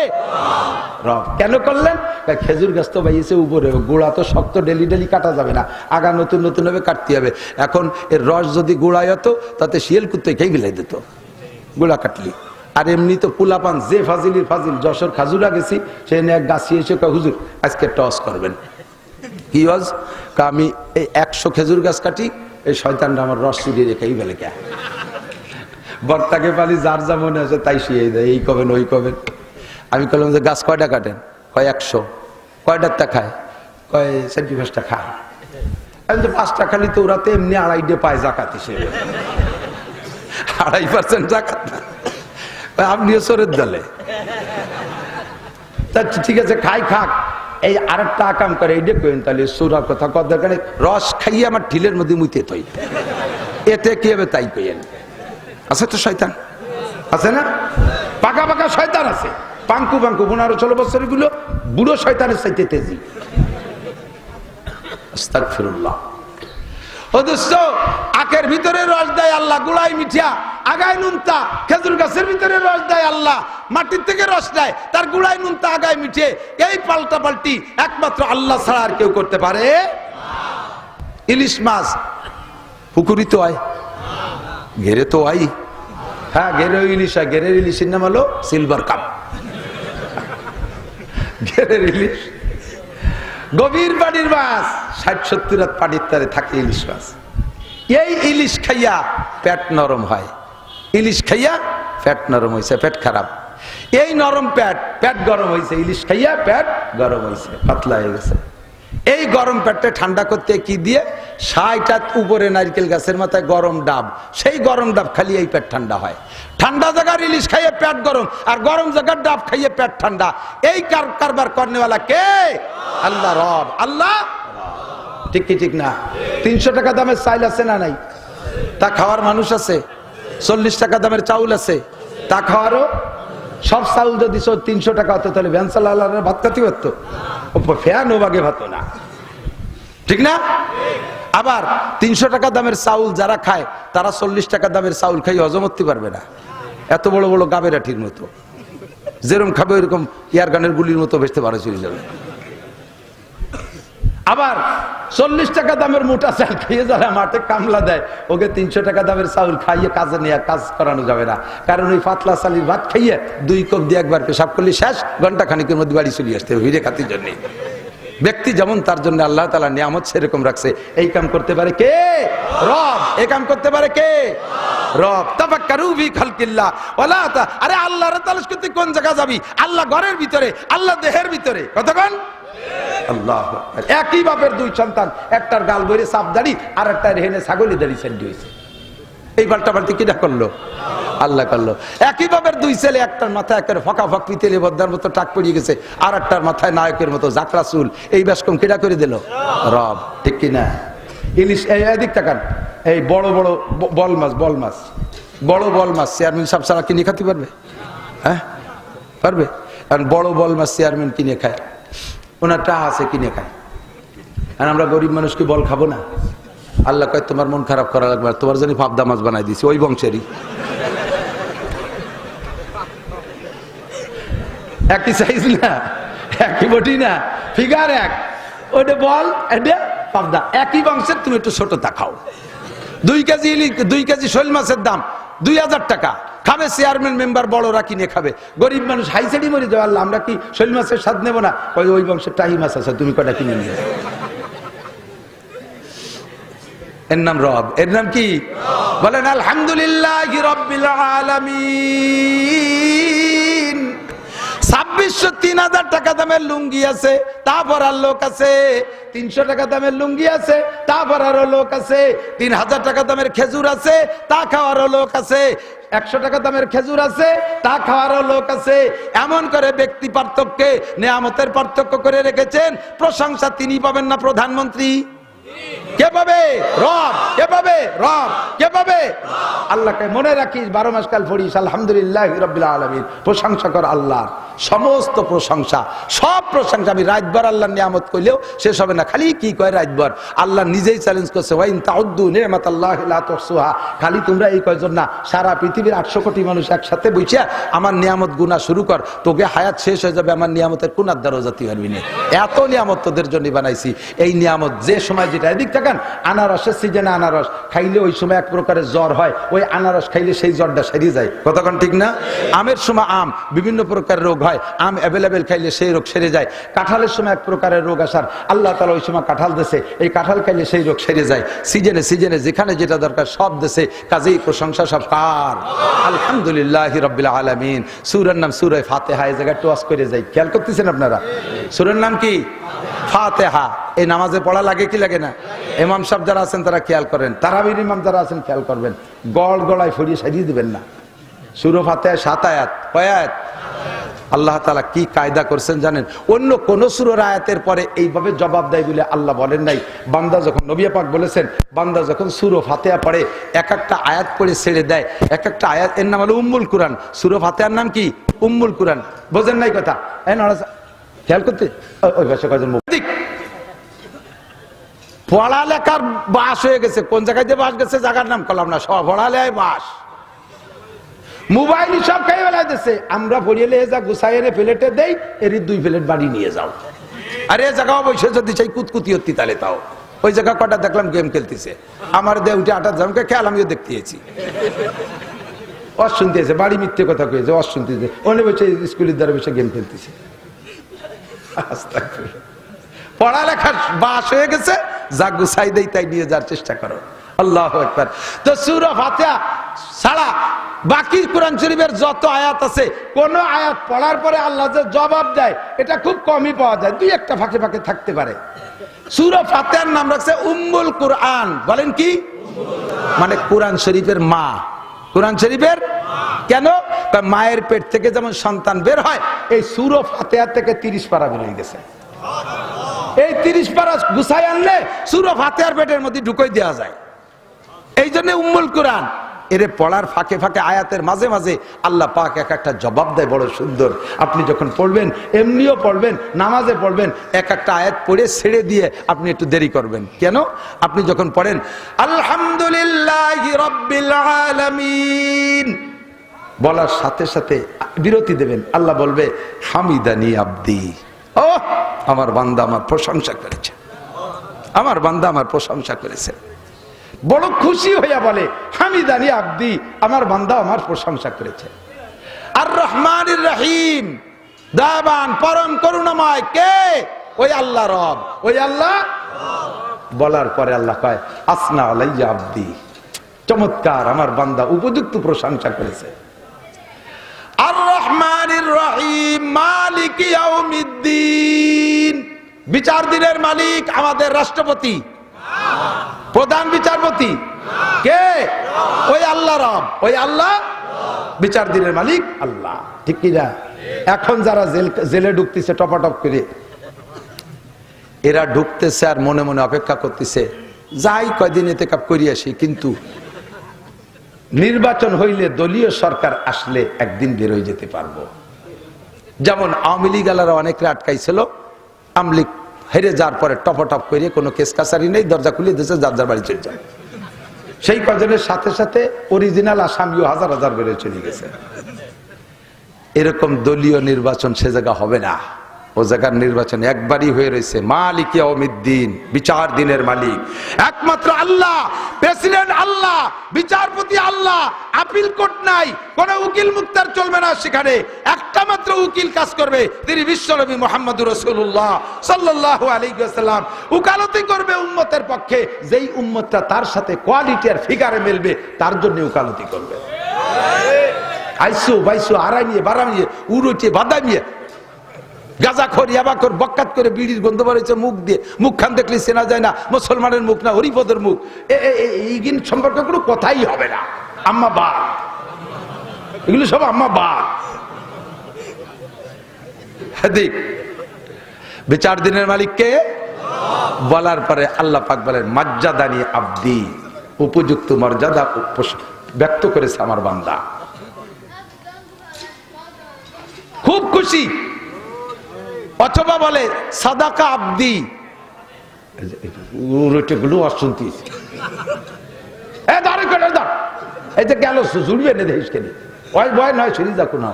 রব। কেন করলেন? খেজুর গাছ তো বাইয়েছে উপরে, গোড়া তো শক্ত, ডেলি ডেলি কাটা যাবে না, আগা নতুন নতুন ভাবে কাটতে হবে। এখন এর রস যদি গোড়ায় হতো, তাতে শিয়াল কুত্তে খেয়ে ফেলাই দিত গোড়া কাটলি। আর এমনি তো পুলাপান যে ফাজিলির ফাজিল, যশোর খাজুরা গেছি, সে এক গাছি এসে হুজুর আজকে টস করবেন। কি হজ? আমি এই 100 খেজুর গাছ কাটি, এই শয়তানটা আমার রস চুরিয়ে রেখেই ফেলে। কে বক্তাকে পালি, যার যা মনে আছে তাই শিয়ে দেয়, এই কবেন ওই কবেন। আমি বললাম যে গাছ কয়টা কাটেন? কয় 100। কয়টারটা খায়? কয় 4-5টা খায়। আমি তো 5টা খালি, তো ওরা তো এমনি 2.5 পায় জাকাত হিসেবে, 2.5% জাকাত না। আপনিও চোরের দলে। ঠিক আছে, খাই খাক। এই আরেকটা আকাম করে, এইটা কইন তাহলে সুরার কথা কত দরকার। রস খাইয়ে আমার ঢিলের মধ্যে মুইতে থই, এতে কি হবে তাই কইেন। আছে তো শয়তান, আছে না? পাকা পাকা শয়তান আছে, পাঙ্কু পাঙ্কু 15-16 বছর গুলো বুড়ো শয়তানের চাইতে তেজি। আস্তাগফিরুল্লাহ। অথচ আখের ভিতরে রস দেয় আল্লাহ, গুড়াই মিঠিয়া, আগায় নুনতা। খেজুর গাছের ভিতরে রস দেয় আল্লাহ, মাটির থেকে রস দেয়, তার গুড়াই নুনতা, আগায় মিঠে। এই পাল্টা পাল্টি একমাত্র আল্লাহ ছাড়া আর কেউ করতে পারে। ইলিশ মাছ পুকুরি তো আয়, ঘেরে তো আই। হ্যাঁ, ঘেরে ইলিশ হয়। ঘেরের ইলিশের নাম হলো সিলভার কাপ। ঘেরের ইলিশ গভীর পানির মাছ, 60-70 রাত পানির তারে থাকে ইলিশ মাছ। এই ইলিশ খাইয়া পেট নরম হয়। ইলিশ খাইয়া পেট নরম হয়েছে, পেট খারাপ। এই নরম পেট গরম হয়েছে। ইলিশ খাইয়া পেট গরম হয়েছে, পাতলা হয়ে গেছে। এই গরম পেটটা ঠান্ডা করতে কি দিয়ে? 60 উপরে নারকেল গাছের মাথায় গরম ডাব, সেই গরম ডাব খালি এই পেট ঠান্ডা হয়। ঠান্ডা জায়গার ইলিশ খাইয়ে পেট গরম, আর গরম জায়গার ডাব খাইয়ে পেট ঠান্ডা। এই কারবার করনেওয়ালা কে? আল্লাহ রব, আল্লাহ। ঠিক কি ঠিক না? 300 টাকা দামের চাইল আছে না নাই? তা খাওয়ার মানুষ আছে। 40 টাকা দামের চাউল আছে, তা খাওয়ারও। সব চাউল যদি 300 টাকা হতো তাহলে ভ্যানসাল আল্লাহর ভাত খাতে পারতো, ফ্যান ও বাগে ভাত না। ঠিক না? আবার 300 টাকা দামের চাউল যারা খায় তারা 40 টাকা দামের চাউল খাই হজম করতে পারবে না। এত বড় বড় গাবেরা ঠিক মতো যেরকম খাবে ওইরকম ইয়ার গানের গুলির মতো ভেসতে পারে, চলে যাবে। আবার 40 টাকা দামের মোটা চাল খাইয়ে যারা মাঠে কামলা দেয়, ওকে 300 টাকা দামের চাউল খাইয়ে কাজে নিয়ে কাজ করানো যাবে না। কারণ ওই পাতলা চালির ভাত খাইয়ে 2 কোপ দিয়ে একবার পেশাব করলে শেষ, ঘন্টা খানিকের মধ্যে বাড়ি চলে আসতে হবে। ভিড়ে খাতির জন্য ব্যক্তি যেমন, তার জন্য আল্লাহ তাআলা নিয়ামত সেরকম রাখছে। এই কাম করতে পারে কে? রব। এই কাম করতে পারে কে? রব। তাফাক্কারু ফি খালকিল্লাহ ওয়ালা তা। আরে আল্লাহর তালাশ করতে কোন জায়গা যাবি? আল্লাহ ঘরের ভিতরে, আল্লাহ দেহের ভিতরে। কতক্ষণ? আল্লাহ। একই বাপের 2 সন্তান, একটার গাল বইরে সাপ দাড়ি, আর একটার হেনে ছাগলি দাড়ি সেন্ডি হয়েছে। এই পাল্টা পাল্টি কিনা করলো? আল্লাহ করলো। একই বাপের 2 ছেলে, একটার মাথায় একের ফাঁকা ফাঁক পিতেলে বদ্দার মতো টাক পড়িয়ে গেছে, আর একটার মাথায় নায়কের মতো জাকরা চুল। এই ব্যাসকম কিনা করে দিল? রব। ঠিক কিনা? ইলিশ এদিক তাকান, এই বড় বড় বল মাছ, বড় বল মাছ চেয়ারম্যান সাহেব ছাড়া কিনে খাতে পারবে? হ্যাঁ, পারবে? কারণ বড় বল মাছ চেয়ারম্যান কিনে খায়, ওনার টাকা আছে, কিনে খায়। আর আমরা গরিব মানুষ কি বল খাবো না? আল্লাহ কয় তোমার মন খারাপ করা লাগবে, তোমার জন্য পাবদা মাছ বানাই দিছি, ওই বংশেরই। একই সাইজ না, একই বটি না, ফিগার এক। ওটা বল, এটা পাবদা, একই বংশের। তুমি একটু ছোটটা খাও। 2 কেজি শৈল মাছের দাম 2000 টাকা। খাবে চেয়ারম্যান মেম্বার বড়রা কিনে খাবে, গরিব মানুষ হাইসাইডি মরে যাবে। আল্লাহ আমরা কি শৈল মাছের স্বাদ নেবো না? ওই বংশের টাহি মাছ আছে, তুমি কটা কিনে নিয়ে। এর নাম রব। এর নাম কি? বলেন আলহামদুলিল্লাহি রাব্বিল আলামিন। 2600-3000 টাকা দামের লুঙ্গি আছে, তা পরার লোক আছে। 300 টাকা দামের লুঙ্গি আছে, তা পরারও লোক আছে। 3000 টাকা দামের খেজুর আছে, তা খাওয়ারও লোক আছে। 100 টাকা দামের খেজুর আছে, তা খাওয়ারও লোক আছে। এমন করে ব্যক্তি পার্থক্যে নিয়ামতের পার্থক্য করে রেখেছেন। প্রশংসা তিনি পাবেন না প্রধানমন্ত্রী? কে পাবে? রব। কে পাবে? রব। কে পাবে? আল্লাহকে মনে রাখিস, 12 মাস কাল পড়িস আলহামদুলিল্লাহি রাব্বিল আলামিন। প্রশংসা কর আল্লাহর, সমস্ত প্রশংসা, সব প্রশংসা। আমি রাতভর আল্লাহর নিয়ামত কইলেও শেষ হবে না। খালি কি কয় রাতভর? আল্লাহ নিজেই চ্যালেঞ্জ করছে, ওয়া ইন তাউদ্দু নি'মাতাল্লাহি লা তুহসুহা। খালি তোমরা এই কয়জন না, সারা পৃথিবীর 800 কোটি মানুষ একসাথে বইছে আমার নিয়ামত গুনাহ শুরু কর, তোকে হায়াত শেষ হয়ে যাবে, আমার নিয়ামতের কোন আদ্দারও জাতি পারবি না। এত নিয়ামত তোদের জন্য বানাইছি। এই নিয়ামত যে সময় যেটা, এদিক থাকান, আনারসের সিজনে আনারস খাইলে ওই সময় এক প্রকারের জ্বর হয়, ওই আনারস খাইলে সেই জ্বরটা সেরে যায়। কতক্ষণ? ঠিক না? আমের সময় আম, বিভিন্ন প্রকারের রোগ হয়, আম অ্যাভেলেবেল খাইলে সেই রোগ সেরে যায়। কাঁঠালের সময় এক প্রকারের রোগ আসার, আল্লাহ তাআলা ওই সময় কাঁঠাল দেশে, এই কাঁঠাল খাইলে সেই রোগ সেরে যায়। সিজনে সিজনে যেখানে যেটা দরকার সব দেশে। কাজেই প্রশংসা সব কার? আলহামদুলিল্লাহি রাব্বিল আলামিন। সূরার নাম সূরা ফাতিহা। এই জায়গায় টোয়াস করে যাই, খেয়াল করতেছেন আপনারা? সূরার নাম কি? ফাতিহা। এই নামাজে পড়া লাগে কি লাগে না? ইমাম সাহেব যারা আছেন তারা খেয়াল করেন, তারাবির ইমাম যারা আছেন খেয়াল করবেন, গড়ায় ফরিয়ে সাজিয়ে দিবেন না। সূরা ফাতিহা 7 আয়াত। কয় আয়াত? আল্লাহ তাআলা কি কায়দা করছেন জানেন? অন্য কোন সূরার আয়াতের পরে এইভাবে জবাব দেয় বলে আল্লাহ বলেন নাই। বান্দা যখন, নবী পাক বলেছেন, বান্দা যখন সূরা ফাতিহা পড়ে, এক একটা আয়াত পড়ে ছেড়ে দেয়। এক একটা আয়াত, এর নাম হলো উম্মুল কুরআন। সূরা ফাতিহার নাম কি? উম্মুল কুরআন। বোঝেন নাই কথা? খেয়াল করতে ওই ভাষা কয়জন পড়ালেখার বাস হয়ে গেছে। কোন জায়গায় যে বাস গেছে জায়গার নাম করলাম না, সব পড়ালেখায় বাস। মোবাইল সব খাইয়ে বেলা দিচ্ছে। আমরা পড়িয়ে যা গুছাই এনে প্লেটে দেই, এর 2 প্লেট বাড়ি নিয়ে যাও। আর এ জায়গা বসে যদি চাই কুতকুতি হতি তাহলে তাও ওই জায়গা কটা দেখলাম গেম খেলতেছে। আমার দে উঠে 8 জনকে খেয়াল আমিও দেখতেছি। শুনতেছে বাড়ি মিথ্যে কথা কয়েছে, শুনতেছে অনেক বসে স্কুলের দ্বারা বসে গেম খেলতেছে। পড়ালেখার বাস হয়ে গেছে, যা গুছাই দেই তাই নিয়ে যাওয়ার চেষ্টা করো। আল্লাহু আকবার। তো সূরা ফাতিহা ছাড়া বাকি কোরআন শরীফের যত আয়াত আছে, কোন আয়াত পড়ার পরে আল্লাহ যে জবাব দেয় এটা খুব কমই পাওয়া যায়, 2-1টা ফাঁকে ফাঁকে থাকতে পারে। সূরা ফাতিহার নাম রাখছে উম্মুল কুরআন। বলেন কি? মানে কোরআন শরীফের মা। কোরআন শরীফের কেন? মায়ের পেট থেকে যেমন সন্তান বের হয়, এই সূরা ফাতিহা থেকে 30 পারা বের হয়ে গেছে। এই 30 পারা গুছাই আনলে সূরা ফাতিহার পেটের মধ্যে ঢুকাই দেওয়া যায়। এই জন্য উম্মুল কুরআন। এর পড়ার ফাঁকে ফাঁকে আয়াতের মাঝে মাঝে আল্লাহ পাক এক একটা জবাব দেয়, বড় সুন্দর। আপনি যখন পড়বেন, এমনিও পড়বেন, নামাজে পড়বেন, এক একটা আয়াত পড়ে ছেড়ে দিয়ে আপনি একটু দেরি করবেন। কেন? আপনি যখন পড়েন আলহামদুলিল্লাহি রাব্বিল আলামিন বলার সাথে সাথে বিরতি দেবেন। আল্লাহ বলবে হামিদানি আব্দি, ও আমার বান্দা আমার প্রশংসা করেছে, আমার বান্দা আমার প্রশংসা করেছে। বড় খুশি হইয়া বলে হামিদানি আব্দি, আমার বান্দা আমার প্রশংসা করেছে। আর রহমানির রহিম, দয়াবান পরম করুণাময় কে? ওই আল্লাহ রব, ওই আল্লাহ। বলার পরে আল্লাহ কয় আসনা আলাইয়া আব্দি, চমৎকার, আমার বান্দা উপযুক্ত প্রশংসা করেছে। আর রহমানির রহিম মালিক ইয়াউমিদ্দিন, বিচার দিনের মালিক আমাদের রাষ্ট্রপতি, প্রধান বিচারপতি কে? ওই আল্লাহ রব, ওই আল্লাহ বিচার দিনের মালিক আল্লাহ। ঠিক কিনা? এখন যারা জেলে ঢুকতেছে টপাটপ করে, এরা ঢুকতেছে আর মনে মনে অপেক্ষা করতেছে যাই কয়দিন এতেকাপ করি আসি, কিন্তু নির্বাচন হইলে দলীয় সরকার আসলে একদিন বের হয়ে যেতে পারবো। যেমন আওয়ামী লীগ আলারা অনেকরা আটকাইছিল, আওয়ামী লীগ হেরে যাওয়ার পরে টপটপ করে কোনো কেস কাছারি নেই, দরজা খুলে দিয়েছে, যার যার বাড়ি চলে যায়। সেই কজনের সাথে সাথে অরিজিনাল আসামিও হাজার হাজার বেড়ে চলে গেছে। এরকম দলীয় নির্বাচন সে জায়গা হবে না। ও জায়গার নির্বাচন একবারই হয়ে রয়েছে মালিক ইয়াউমিদ্দিন, বিচার দিনের মালিক একমাত্র আল্লাহ, প্রেসিডেন্ট আল্লাহ, বিচারপতি আল্লাহ, আপিল কোর্ট নাই, কোন উকিল মুক্তার চলবে না। সেখানে একটা মাত্র উকিল কাজ করবে, তিনি বিশ্বনবী মুহাম্মদুর রাসূলুল্লাহ সাল্লাল্লাহু আলাইহি ওয়াসাল্লাম। উকালতি করবে উম্মতের পক্ষে, যেই উম্মতটা তার সাথে কোয়ালিটি আর ফিগারে মিলবে তার জন্য উকালতি করবে। আইসো বাইসো আড়াই নিয়ে বাড়া নিয়ে উড়োটিয়ে বাধা নিয়ে গাঁজাখোর ইয়াবাখোর বক্কাত করে বিড়ির গন্ধ বাড়িয়েছে মুখ দিয়ে, মুখখান দেখলে চেনা যায় না মুসলমানের মুখ না হরিপদের মুখ। এইগুলো সম্পর্কে কোনো কথাই হবে না। আম্মা বাদ, এগুলো সব আম্মা বাদ। দেখ বিচার দিনের মালিককে বলার পরে আল্লাহ পাক বলেন মর্যাদানি আব্দি, উপযুক্ত মর্যাদা ব্যক্ত করেছে আমার বান্দা। খুব খুশি। অথবা বলে সাদাকা আব্দি, গুলো অশুনতি এই যে গেল জুড়বে না দেখিস কেন, ওই ভয় নয় শরীর দেখো না,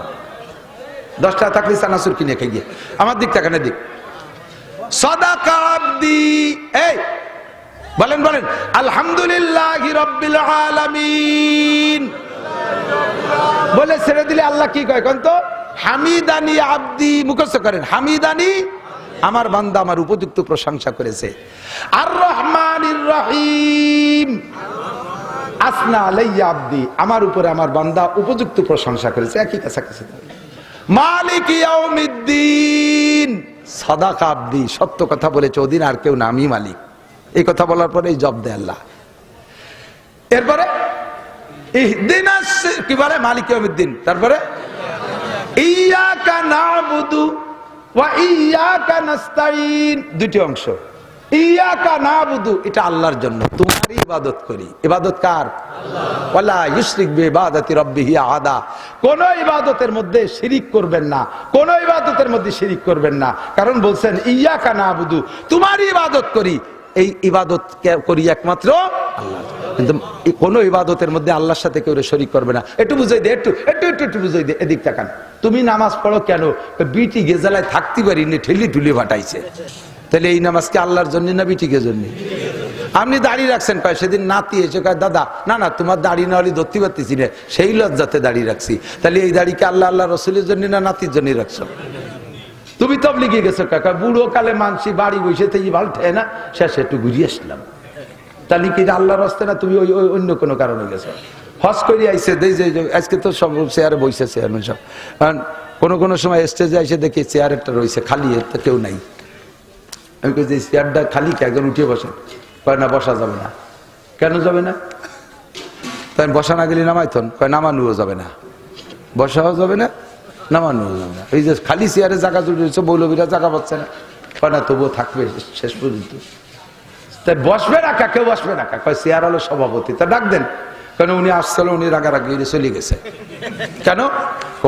10 টাকা থাকলে চানাচুর কিনে খেয়ে গিয়ে আমার দিক তাকানে দিক। সাদাকা আব্দি, এই বলেন বলেন আলহামদুলিল্লাহি রাব্বিল আলামিন বলে ছেড়ে দিলে আল্লাহ কি কয় কোন তো? হামিদানি আব্দি, মুখস্থ করেন হামিদানি, আমার বান্দা আমার উপযুক্ত প্রশংসা করেছে। আর রহমানির রহিম, আসনা আলাইয়া আব্দি, আমার উপরে আমার বান্দা উপযুক্ত প্রশংসা করেছে। একই কাছাকাছি। মালিক ইয়াউমিদ্দিন, সাদাকা আব্দি, সত্য কথা বলেছে ওদিন আর কেউ না, আমি মালিক। এই কথা বলার পরে জব দেয় আল্লাহ। এরপরে ইহদিনাস, কি বলে? মালিক ইয়াউমিদ্দিন। তারপরে ইয়াকা নাবুদু ওয়া ইয়াকা নাস্তাইন, দুটি অংশ। ইয়াকা নাবুদু, এটা আল্লাহর জন্য, তোমারই ইবাদত করি। ইবাদত কার? আল্লাহ। ওয়ালা ইউশরিক বিইবাদাতি রাব্বিহি আহাদা, কোন ইবাদতের মধ্যে শিরিক করবেন না, কোন ইবাদতের মধ্যে শিরিক করবেন না। কারণ বলছেন ইয়াকা নাবুদু, তোমারই ইবাদত করি। এই ইবাদত করি একমাত্র আল্লাহ। কিন্তু কোন ইবাদতের মধ্যে আল্লাহর সাথে কেউ শরীক করবে না। একটু বুঝাই দে, একটু একটু একটু একটু বুঝাই দে, এদিক তাকান। তুমি নামাজ পড়ো কেন? বিটি গেজালায় থাকতে পারিনি, ঠেলি ঠুলি ফাটাইছে। তাহলে এই নামাজ কি আল্লাহর জন্য না বিটিকে জন্য? আপনি দাঁড়িয়ে রাখছেন, কয় সেদিন নাতি এসে কয় দাদা না না তোমার দাড়ি না হলে ধরতে পারতেছি না, সেই লজ্জাতে দাঁড়িয়ে রাখছি। তাহলে এই দাড়িকে আল্লাহ আল্লাহ রসুলের জন্য না নাতির জন্য রাখছো? তুমি তবলিগে গেছো কাকা, বুড়ো কালে মানসি বাড়ি বসে থেকে ভাল ঠে না, শেষে একটু ঘুরিয়ে আসলাম। তাহলে কি আল্লাহর রাস্তা না? তুমি ওই অন্য কোনো কারণে গেছো। হজ করে আইসে আজকে তো সব চেয়ারে বসে চেয়ারম্যান সব, কারণ কোনো সময় স্টেজে এসে দেখি চেয়ারটা রয়েছে খালি, তো কেউ নাই। আমি কই যে চেয়ারটা খালি, কে একজন উঠে বসে? কয় না বসা যাবে না। কেন যাবে না? তাই বসা না গেলে নামাইতন, কয় নামানুও যাবে না, বসাও যাবে না, নামানুও যাবে না। এই যে খালি চেয়ারে জায়গা জুড়ে রয়েছে, মৌলবীরা জায়গা পাচ্ছে না, কয় না তবুও থাকবে শেষ পর্যন্ত। তাই বসবে না, কেউ বসবে না। কয় চেয়ার হলো সভাপতি, তা ডাক দেন। কেন উনি আসছিল, উনি রাগারাগি চলে গেছে। কেন?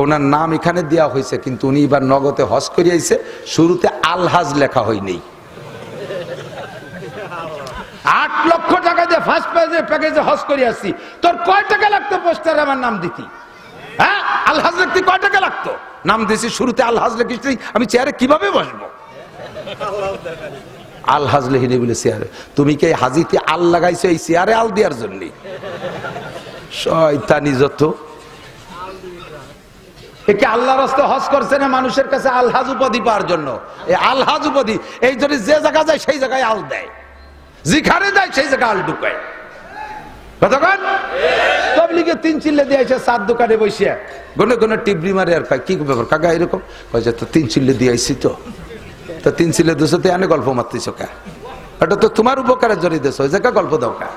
ওনার নাম এখানে দেওয়া হয়েছে, কিন্তু উনি এবার নগদে হজ করে আইছে, শুরুতে আলহাজ লেখা হয়নি। 8 লক্ষ টাকা দিয়ে ফার্স্ট প্যাকেজে হজ করে আসছি, তোর কয় টাকা লাগতো পোস্টারে আমার নাম দিতি? হ্যাঁ, আলহাজ লিখতে কয় টাকা লাগতো? নাম দিয়েছি শুরুতে আলহাজ লিখিস, আমি চেয়ারে কিভাবে বসবো? আলহাজ লিখিনি বলে চেয়ারে। তুমি কি হাজিতে আল লাগাইছো এই চেয়ারে আল দেওয়ার জন্য? শয়তানি যত। একে আল্লাহর রাস্তায় হজ করছে না মানুষের কাছে আলহাজ উপাধি পাওয়ার জন্য। এই আলহাজ উপাধি এই জন্য যে জায়গা যায় সেই জায়গায় আল দেয়, যেখানে দেয় সেই জায়গায় আল ঢুকায়। কতক্ষণ তবলিগে 3 চিল্লে দিয়ে এসে 4 দোকানে বসে গনে গনে টিবরি মারে আর কয় কি ব্যাপার কাকা এরকম? কয়েছে তো 3 চিল্লে দিয়ে আইসি, তো 3 চিল্লে দিছো তো এনে গল্প মারতেছ কা? এটা তো তোমার উপকারের জন্য দিছো, ওই জায়গা গল্প দাও কা?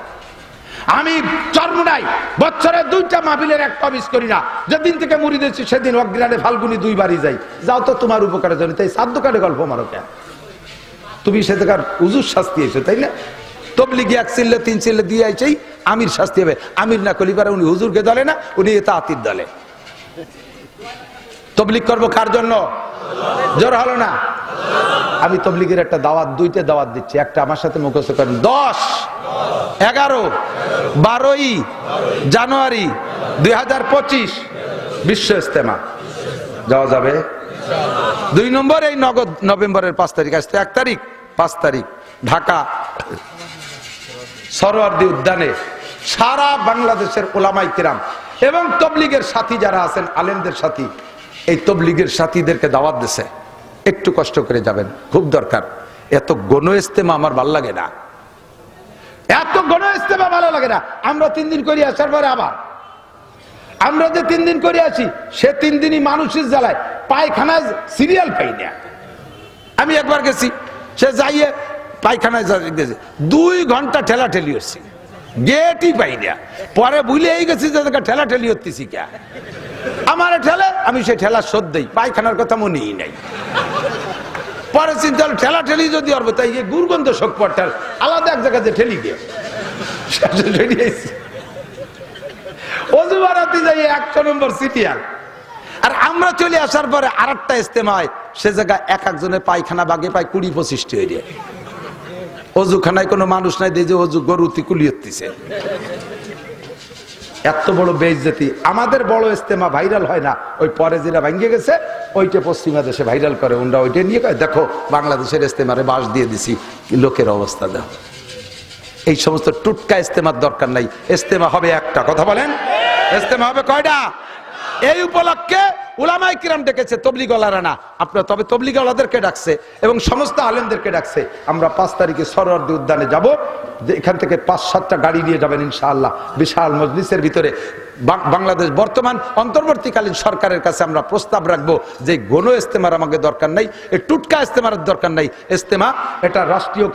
আমি চর্ম নাই, বছরে 2টা মাহফিলের একটা মিস করি না। যেদিন থেকে মুড়ি দিয়েছি সেদিন অগ্রাণে ফাল্গুনি 2 বারই যাই। যাও তো তোমার উপকারের জন্য, তাই 4 দোকানে গল্প মারো কে? তুমি সে জায়গার হুজুর শাস্তি এসো, তাই না? তবলিগি 1 চিল্লে 3 চিল্লে দিয়ে আইছেই আমির শাস্তি হবে। আমির না কলিবার উনি হুজুরকে দলে না, উনি তাঁতির দলে। তবলিগ করবো কার জন্য? জোর হলো না? আমি তবলিগের একটা দাওয়াত, 2টা দাওয়াত দিচ্ছি। একটা আমার সাথে মুখস্থ করেন, 10, 11, 12 জানুয়ারি 2025 বিশ্ব ইস্তেমা। যাওয়া যাবে? 2 নম্বর এই নভেম্বরের 5 তারিখ, আসতে 1 তারিখ 5 তারিখ ঢাকা সরোয়ার্দী উদ্যানে সারা বাংলাদেশের ওলামায়ে কিরাম এবং তবলিগের সাথী যারা আছেন, আলেমদের সাথী, এই তবলিগের সাথীদেরকে দাওয়াত দিছে। একটু কষ্ট করে যাবেন, খুব দরকার। এত গণ ইস্তেমা আমার ভালো লাগে না, এত গণ ইস্তেমা ভালো লাগে না। আমরা 3 দিন করে আসার পরে আবার আমরা যে 3 দিন করে আসি, সে 3 দিনই মানুষের জ্বালায় পায়খানা সিরিয়াল পাই না। আমি একবার গেছি, সে যাইয়ে পায়খানায় গেছে, 2 ঘন্টা ঠেলা ঠেলি হচ্ছে, গেটই পাই না। পরে ভুলেই গেছি যে ঠেলা ঠেলি হতেছি কে আমার ঠেলে, আমি সেই ঠেলা শোধ দেই, পায়খানার কথা মনেই নাই। পরে চিন্তা হলো ঠেলা ঠেলি যদি অর্ব, তাই গুরগন্ধ শোক পড়ার আলাদা এক জায়গাতে ঠেলি গিয়ে অজু বাড়াতে যাই 100 নম্বর সিটিয়াল। আর আমরা চলে আসার পরে আরেকটা ইস্তেমায়, সে জায়গায় এক একজনের পায়খানা বাগে পায় 20-25টি হয়ে যায়। অজুখানায় কোনো মানুষ নাই, দিয়ে যে অজু গরুতি কুলিয়েছে। এত বড় বেইজ্জতি। আমাদের বড় ইস্তেমা ভাইরাল হয় না, ওই পরে যেটা ভাঙ্গে গেছে ওইটা পশ্চিমা দেশে ভাইরাল করে, ওরা ওইটা নিয়ে কয় দেখো বাংলাদেশের ইস্তেমারে বাস দিয়ে দিছি, লোকের অবস্থা দাও। এই সমস্ত টুটকা ইস্তেমার দরকার নাই। ইস্তেমা হবে একটা, কথা বলেন, ইস্তেমা হবে কয়টা? এই উপলক্ষে উলামায়ে কিরাম ডেকেছে, তবলিগওয়ালারা না আপনারা, তবে তবলিগওয়ালাদেরকে ডাকছে এবং সমস্ত আলেমদেরকে ডাকছে। আমরা 5 তারিখে সরোয়ার্দী উদ্যানে যাব। এখান থেকে 5-7টা গাড়ি নিয়ে যাবেন ইনশাআল্লাহ। বিশাল মজলিসের ভিতরে বাংলাদেশ বর্তমান অন্তর্বর্তীকালীন সরকারের কাছে আমরা প্রস্তাব রাখবো যে গণ ইস্তেমার আমাকে দরকার নাই, এই টুটকা ইস্তেমার দরকার নাই। ইস্তেমা এটা রাষ্ট্রীয়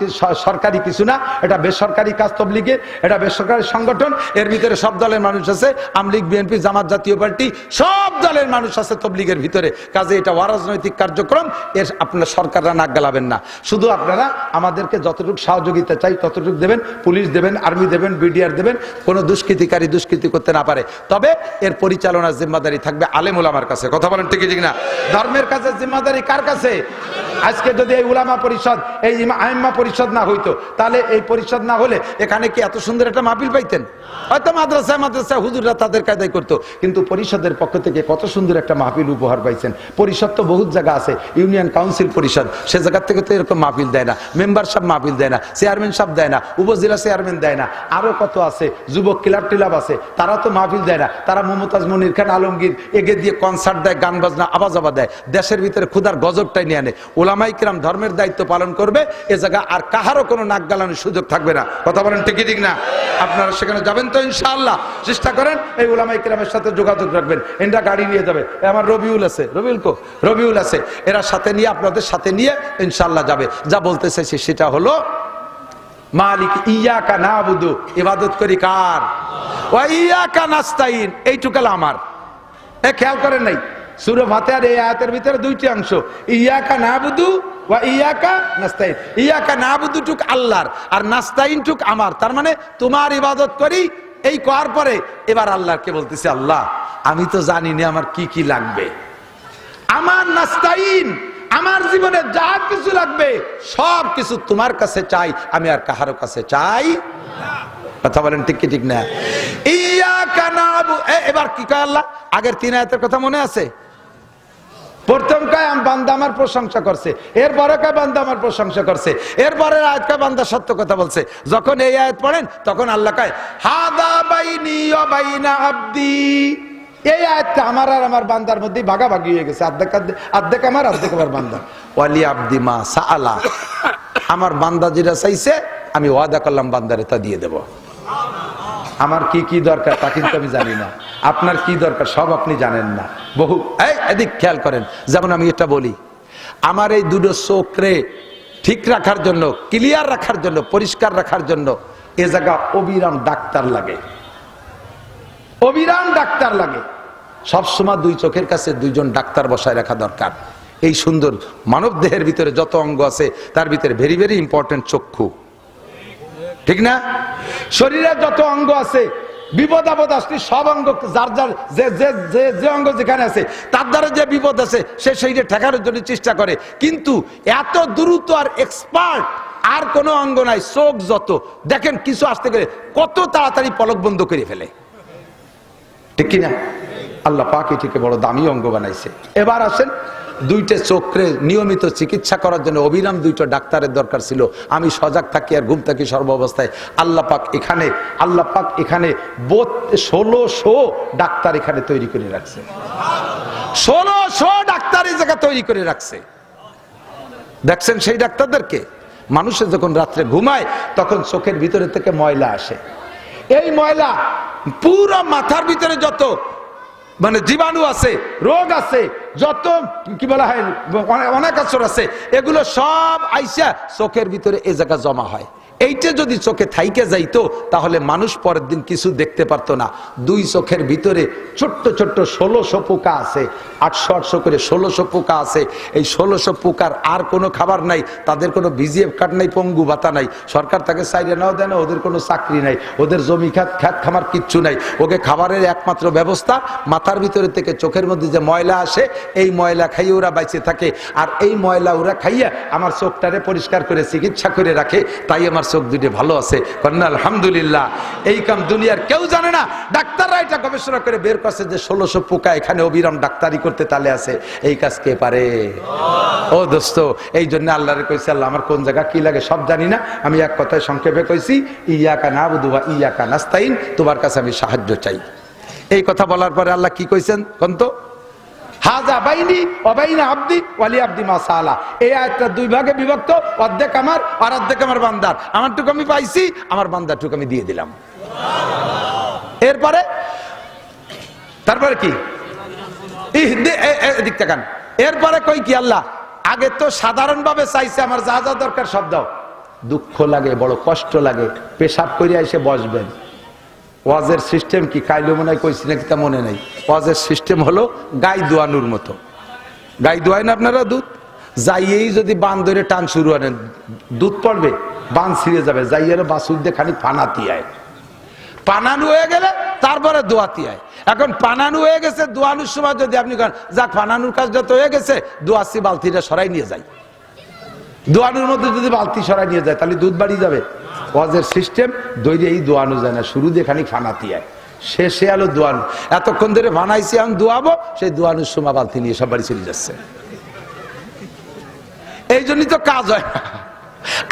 সরকারি কিছু না, এটা বেসরকারি কাজ। তবলিগের এটা বেসরকারি সংগঠন, এর ভিতরে সব দলের মানুষ আছে, আওয়ামী লীগ, বিএনপি, জামাত, জাতীয় পার্টি, সব দলের মানুষ আছে তবলিগের ভিতরে। কাজে এটা অরাজনৈতিক কার্যক্রম, এর আপনারা সরকাররা নাক গালাবেন না। শুধু আপনারা আমাদেরকে যতটুকু সহযোগিতা চাই ততটুকু দেবেন, পুলিশ দেবেন, আর্মি দেবেন, বিডিআর দেবেন, কোনো দুষ্কৃতিকারী দুষ্কৃতি করতে না পারে। তবে এর পরিচালনার জিম্মাদারি থাকবে আলেম ওলামার কাছে, কথা বলেন ঠিক না? ধর্মের কাছে জিম্মাদারি কার কাছে? আজকে যদি এই উলামা পরিষদ, এই আইম্মা পরিষদ না হইতো, তাহলে এই পরিষদ না হলে এখানে কি এত সুন্দর একটা মাহফিল পাইতেন? হয়তো মাদ্রাসায় মাদ্রাসায় হুজুররা তাদের কায়দায় করতো, কিন্তু পরিষদের পক্ষ থেকে কত সুন্দর একটা মাহফিল উপহার পাইছেন। পরিষদ তো বহুত জায়গা আছে, ইউনিয়ন কাউন্সিল পরিষদ, সে জায়গা থেকে তো এরকম মাহফিল দেয় না, মেম্বার সাহেব মাহফিল দেয় না, চেয়ারম্যান সাহেব দেয় না, উপজেলা চেয়ারম্যান দেয় না, আরো কত আছে, যুবক ক্লাব টিলাব আছে, তারা তো মাহফিল দেয় না। তারা মমতাজ মনির খান আলমগীর এগে দিয়ে কনসার্ট দেয়, গান বাজনা আওয়াজ আওয়াজ দেয়, দেশের ভিতরে ক্ষুধার গজবটাই নিয়ে আনে। ওলামাই কিরাম ধর্মের দায়িত্ব পালন করবে, এ জায়গা আর কাহারও কোনো নাক গালানোর সুযোগ থাকবে না। কথা বলেন ঠিক ঠিক না? আপনারা সেখানে যাবেন তো ইনশাআল্লাহ? চেষ্টা করেন, এই ওলামাই কিরামের সাথে যোগাযোগ রাখবেন। এরা গাড়ি নিয়ে যাবে, আমার রবিউল আছে, রবিউল আছে, এরা সাথে নিয়ে আপনাদের সাথে নিয়ে ইনশাআল্লাহ যাবে। যা বলতে চাইছি সেটা হলো, মালিক ইয়াকা নাবুদু, ইবাদত করি কার? ওয়া ইয়াকা নাস্তাইন, এইটুকাল আমার। খেয়াল করেন নাই, সূরা ফাতিহার এই আয়াতের ভিতরে দুইটি অংশ, ইয়াকা নাবুদু ওয়া ইয়াকা নাস্তাইন। ইয়াকা নাবুদু টুক আল্লাহর, আর নাস্তাইন টুক আমার। তার মানে তোমার ইবাদত করি, এই করার পরে এবার আল্লাহকে বলতেছি, আল্লাহ আমি তো জানি না আমার কি কি লাগবে, আমার নাস্তাইন, আমার জীবনে যা কিছু লাগবে সব কিছু তোমার কাছে চাই, আমি আর কাহারো কাছে চাই। কথা বলেন ঠিক কি ঠিক না? ইয়াকা নাবু, এবার কি কয় আল্লাহ? আগের 3 আয়াতের কথা মনে আছে? প্রথম কয় বান্দা আমার প্রশংসা করছে, এরপরে কয় বান্দা আমার প্রশংসা করছে, এরপরে আয়াত কয় বান্দা সত্য কথা বলছে। যখন এই আয়াত পড়েন তখন আল্লাহ কয় হাদা বাইনি ওয়া বাইনা আবদি। এই আয়াতটা আমার আর আমার বান্দার মধ্যে ভাগাভাগি হয়ে গেছে, অর্ধেক আমার অর্ধেক আমার বান্দা। ওয়ালি আবদি মা সাআলা, আমার বান্দা যেটা চাইছে আমি ওয়াদা করলাম বান্দারে তা দিয়ে দেব। আমার কি কি দরকার তা কিন্তু আমি জানি না, আপনার কি দরকার সব আপনি জানেন না। বহু এদিক খেয়াল করেন, যেমন আমি এটা বলি, আমার এই দুটো চোখরে ঠিক রাখার জন্য, ক্লিয়ার রাখার জন্য, পরিষ্কার রাখার জন্য এ জায়গা অবিরাম ডাক্তার লাগে, অবিরাম ডাক্তার লাগে। সবসময় 2 চোখের কাছে 2জন ডাক্তার বসায় রাখা দরকার। এই সুন্দর মানব দেহের ভিতরে যত অঙ্গ আছে তার ভিতরে ভেরি ভেরি ইম্পর্টেন্ট চক্ষু, ঠিক না? শরীরের যত অঙ্গ আছে, বিপদ আপদ আসলে সব অঙ্গ যার যার যে অঙ্গ যেখানে আছে তার দ্বারা যে বিপদ আছে সে সেইটা ঠেকানোর জন্য চেষ্টা করে, কিন্তু এত দ্রুত আর এক্সপার্ট আর কোনো অঙ্গ নাই। চোখ যত দেখেন কিছু আসতে গেলে কত তাড়াতাড়ি পলক বন্ধ করে ফেলে, ঠিক কিনা? আল্লাহ পাক এটিকে বড় দামি অঙ্গ বানাইছে। এবার আসেন, 2টে চোখে নিয়মিত চিকিৎসা করার জন্য অবিরাম 2টো ডাক্তারের দরকার ছিল। আমি সজাগ থাকি আর ঘুম থাকি সর্ব অবস্থায়। আল্লাহ পাক এখানে 1600 ডাক্তার এখানে তৈরি করে রাখছে, 1600 ডাক্তার এই জায়গা তৈরি করে রাখছে। দেখছেন সেই ডাক্তারদেরকে? মানুষের যখন রাত্রে ঘুমায় তখন চোখের ভিতরে থেকে ময়লা আসে, এই ময়লা পুরো মাথার ভিতরে যত মানে জীবাণু আছে, রোগ আছে, যত কি বলা হয় অনেক আসর আছে, এগুলো সব আইসা চোখের ভিতরে এ জায়গা জমা হয়। এইটা যদি চোখে থাইকে যাইতো তাহলে মানুষ পরের দিন কিছু দেখতে পারতো না। 2 চোখের ভিতরে ছোট্ট ছোট্ট 1600 পোকা আছে, 800 করে 1600 পোকা আছে। এই 1600 পোকার আর কোনো খাবার নাই, তাদের কোনো বিজিএফ কার্ড নাই, পঙ্গু ভাতা নাই, সরকার তাকে সাইডে নাও দেয় না, ওদের কোনো চাকরি নাই, ওদের জমি খ্যাত খামার কিচ্ছু নাই। ওকে খাবারের একমাত্র ব্যবস্থা মাথার ভিতরে থেকে চোখের মধ্যে যে ময়লা আসে, এই ময়লা খাইয়ে ওরা বেঁচে থাকে। আর এই ময়লা ওরা খাইয়া আমার চোখটারে পরিষ্কার করে চিকিৎসা করে রাখে, তাই আমার চোখ দুটো ভালো আছে। কন্যা আলহামদুলিল্লাহ। এই কাম দুনিয়ার কেউ জানে না, ডাক্তাররা এটা গবেষণা করে বের করছে যে 1600 পোকা এখানে অবিরাম ডাক্তারি করতে তালে আছে। এই কাজ কে পারে? ও দোস্ত, এই জন্য আল্লাহরে কইছে, আল্লাহ আমার কোন জায়গা কি লাগে সব জানি না, আমি এক কথায় সংক্ষেপে কইছি, ইয়াকা নাবুদু ওয়া ইয়াকা নাস্তাইন, তোমার কাছে আমি সাহায্য চাই। এই কথা বলার পরে আল্লাহ কি কইছেন কোন তো? হাজা বাইনি ওয়া বাইনা আবদি ওয়ালি আবদি মা সাআলা। এই আয়াতটা 2 ভাগে বিভক্ত, অর্ধেক আমার আর অর্ধেক আমার বান্দার। আমারটুকু আমি পাইছি, আমার বান্দারটুকু আমি দিয়ে দিলাম। তারপরে কি? এদিক তাকান। এরপরে কই কি আল্লাহ? আগে তো সাধারণভাবে চাইছে আমার যা যা দরকার সব দাও। দুঃখ লাগে, বড় কষ্ট লাগে, পেশাব করে এসে বসবেন। ওয়াজের সিস্টেম কি কাইলে মনে হয় কইছি নাকি তা মনে নাই। ওয়াজের সিস্টেম হলো গাই দোয়ানোর মতো। গাই দোয়াই না আপনারা? দুধ যাইয়েই যদি বান ধরে টান শুরু আনেন, দুধ পড়বে, বান ছিঁড়ে যাবে, যাইয়ের বাসুর দিয়ে খালি পানাতি আয়। পানানো হয়ে গেলে তারপরে দোয়াতি আয়। এখন পানানো হয়ে গেছে, দোয়ানোর সময় যদি আপনি যাক পানানোর কাজটা তো হয়ে গেছে, দোয়াচ্ছি বালতিটা সরাই নিয়ে যাই, দোয়ানোর মধ্যে যদি বালতি সরাই নিয়ে যায় তাহলে দুধ বাড়ি যাবে। ওয়াজের সিস্টেম দৈরে এই দোয়ানো যায় না, শুরু দিয়ে খানিক ফানাতি হয়, শেষে আলো দোয়ানো। এতক্ষণ ধরে বানাইছি আমি দোয়াবো, সেই দোয়ানোর সময় বালতি নিয়ে সব বাড়ি চলে যাচ্ছে। এই জন্যই তো কাজ হয় না,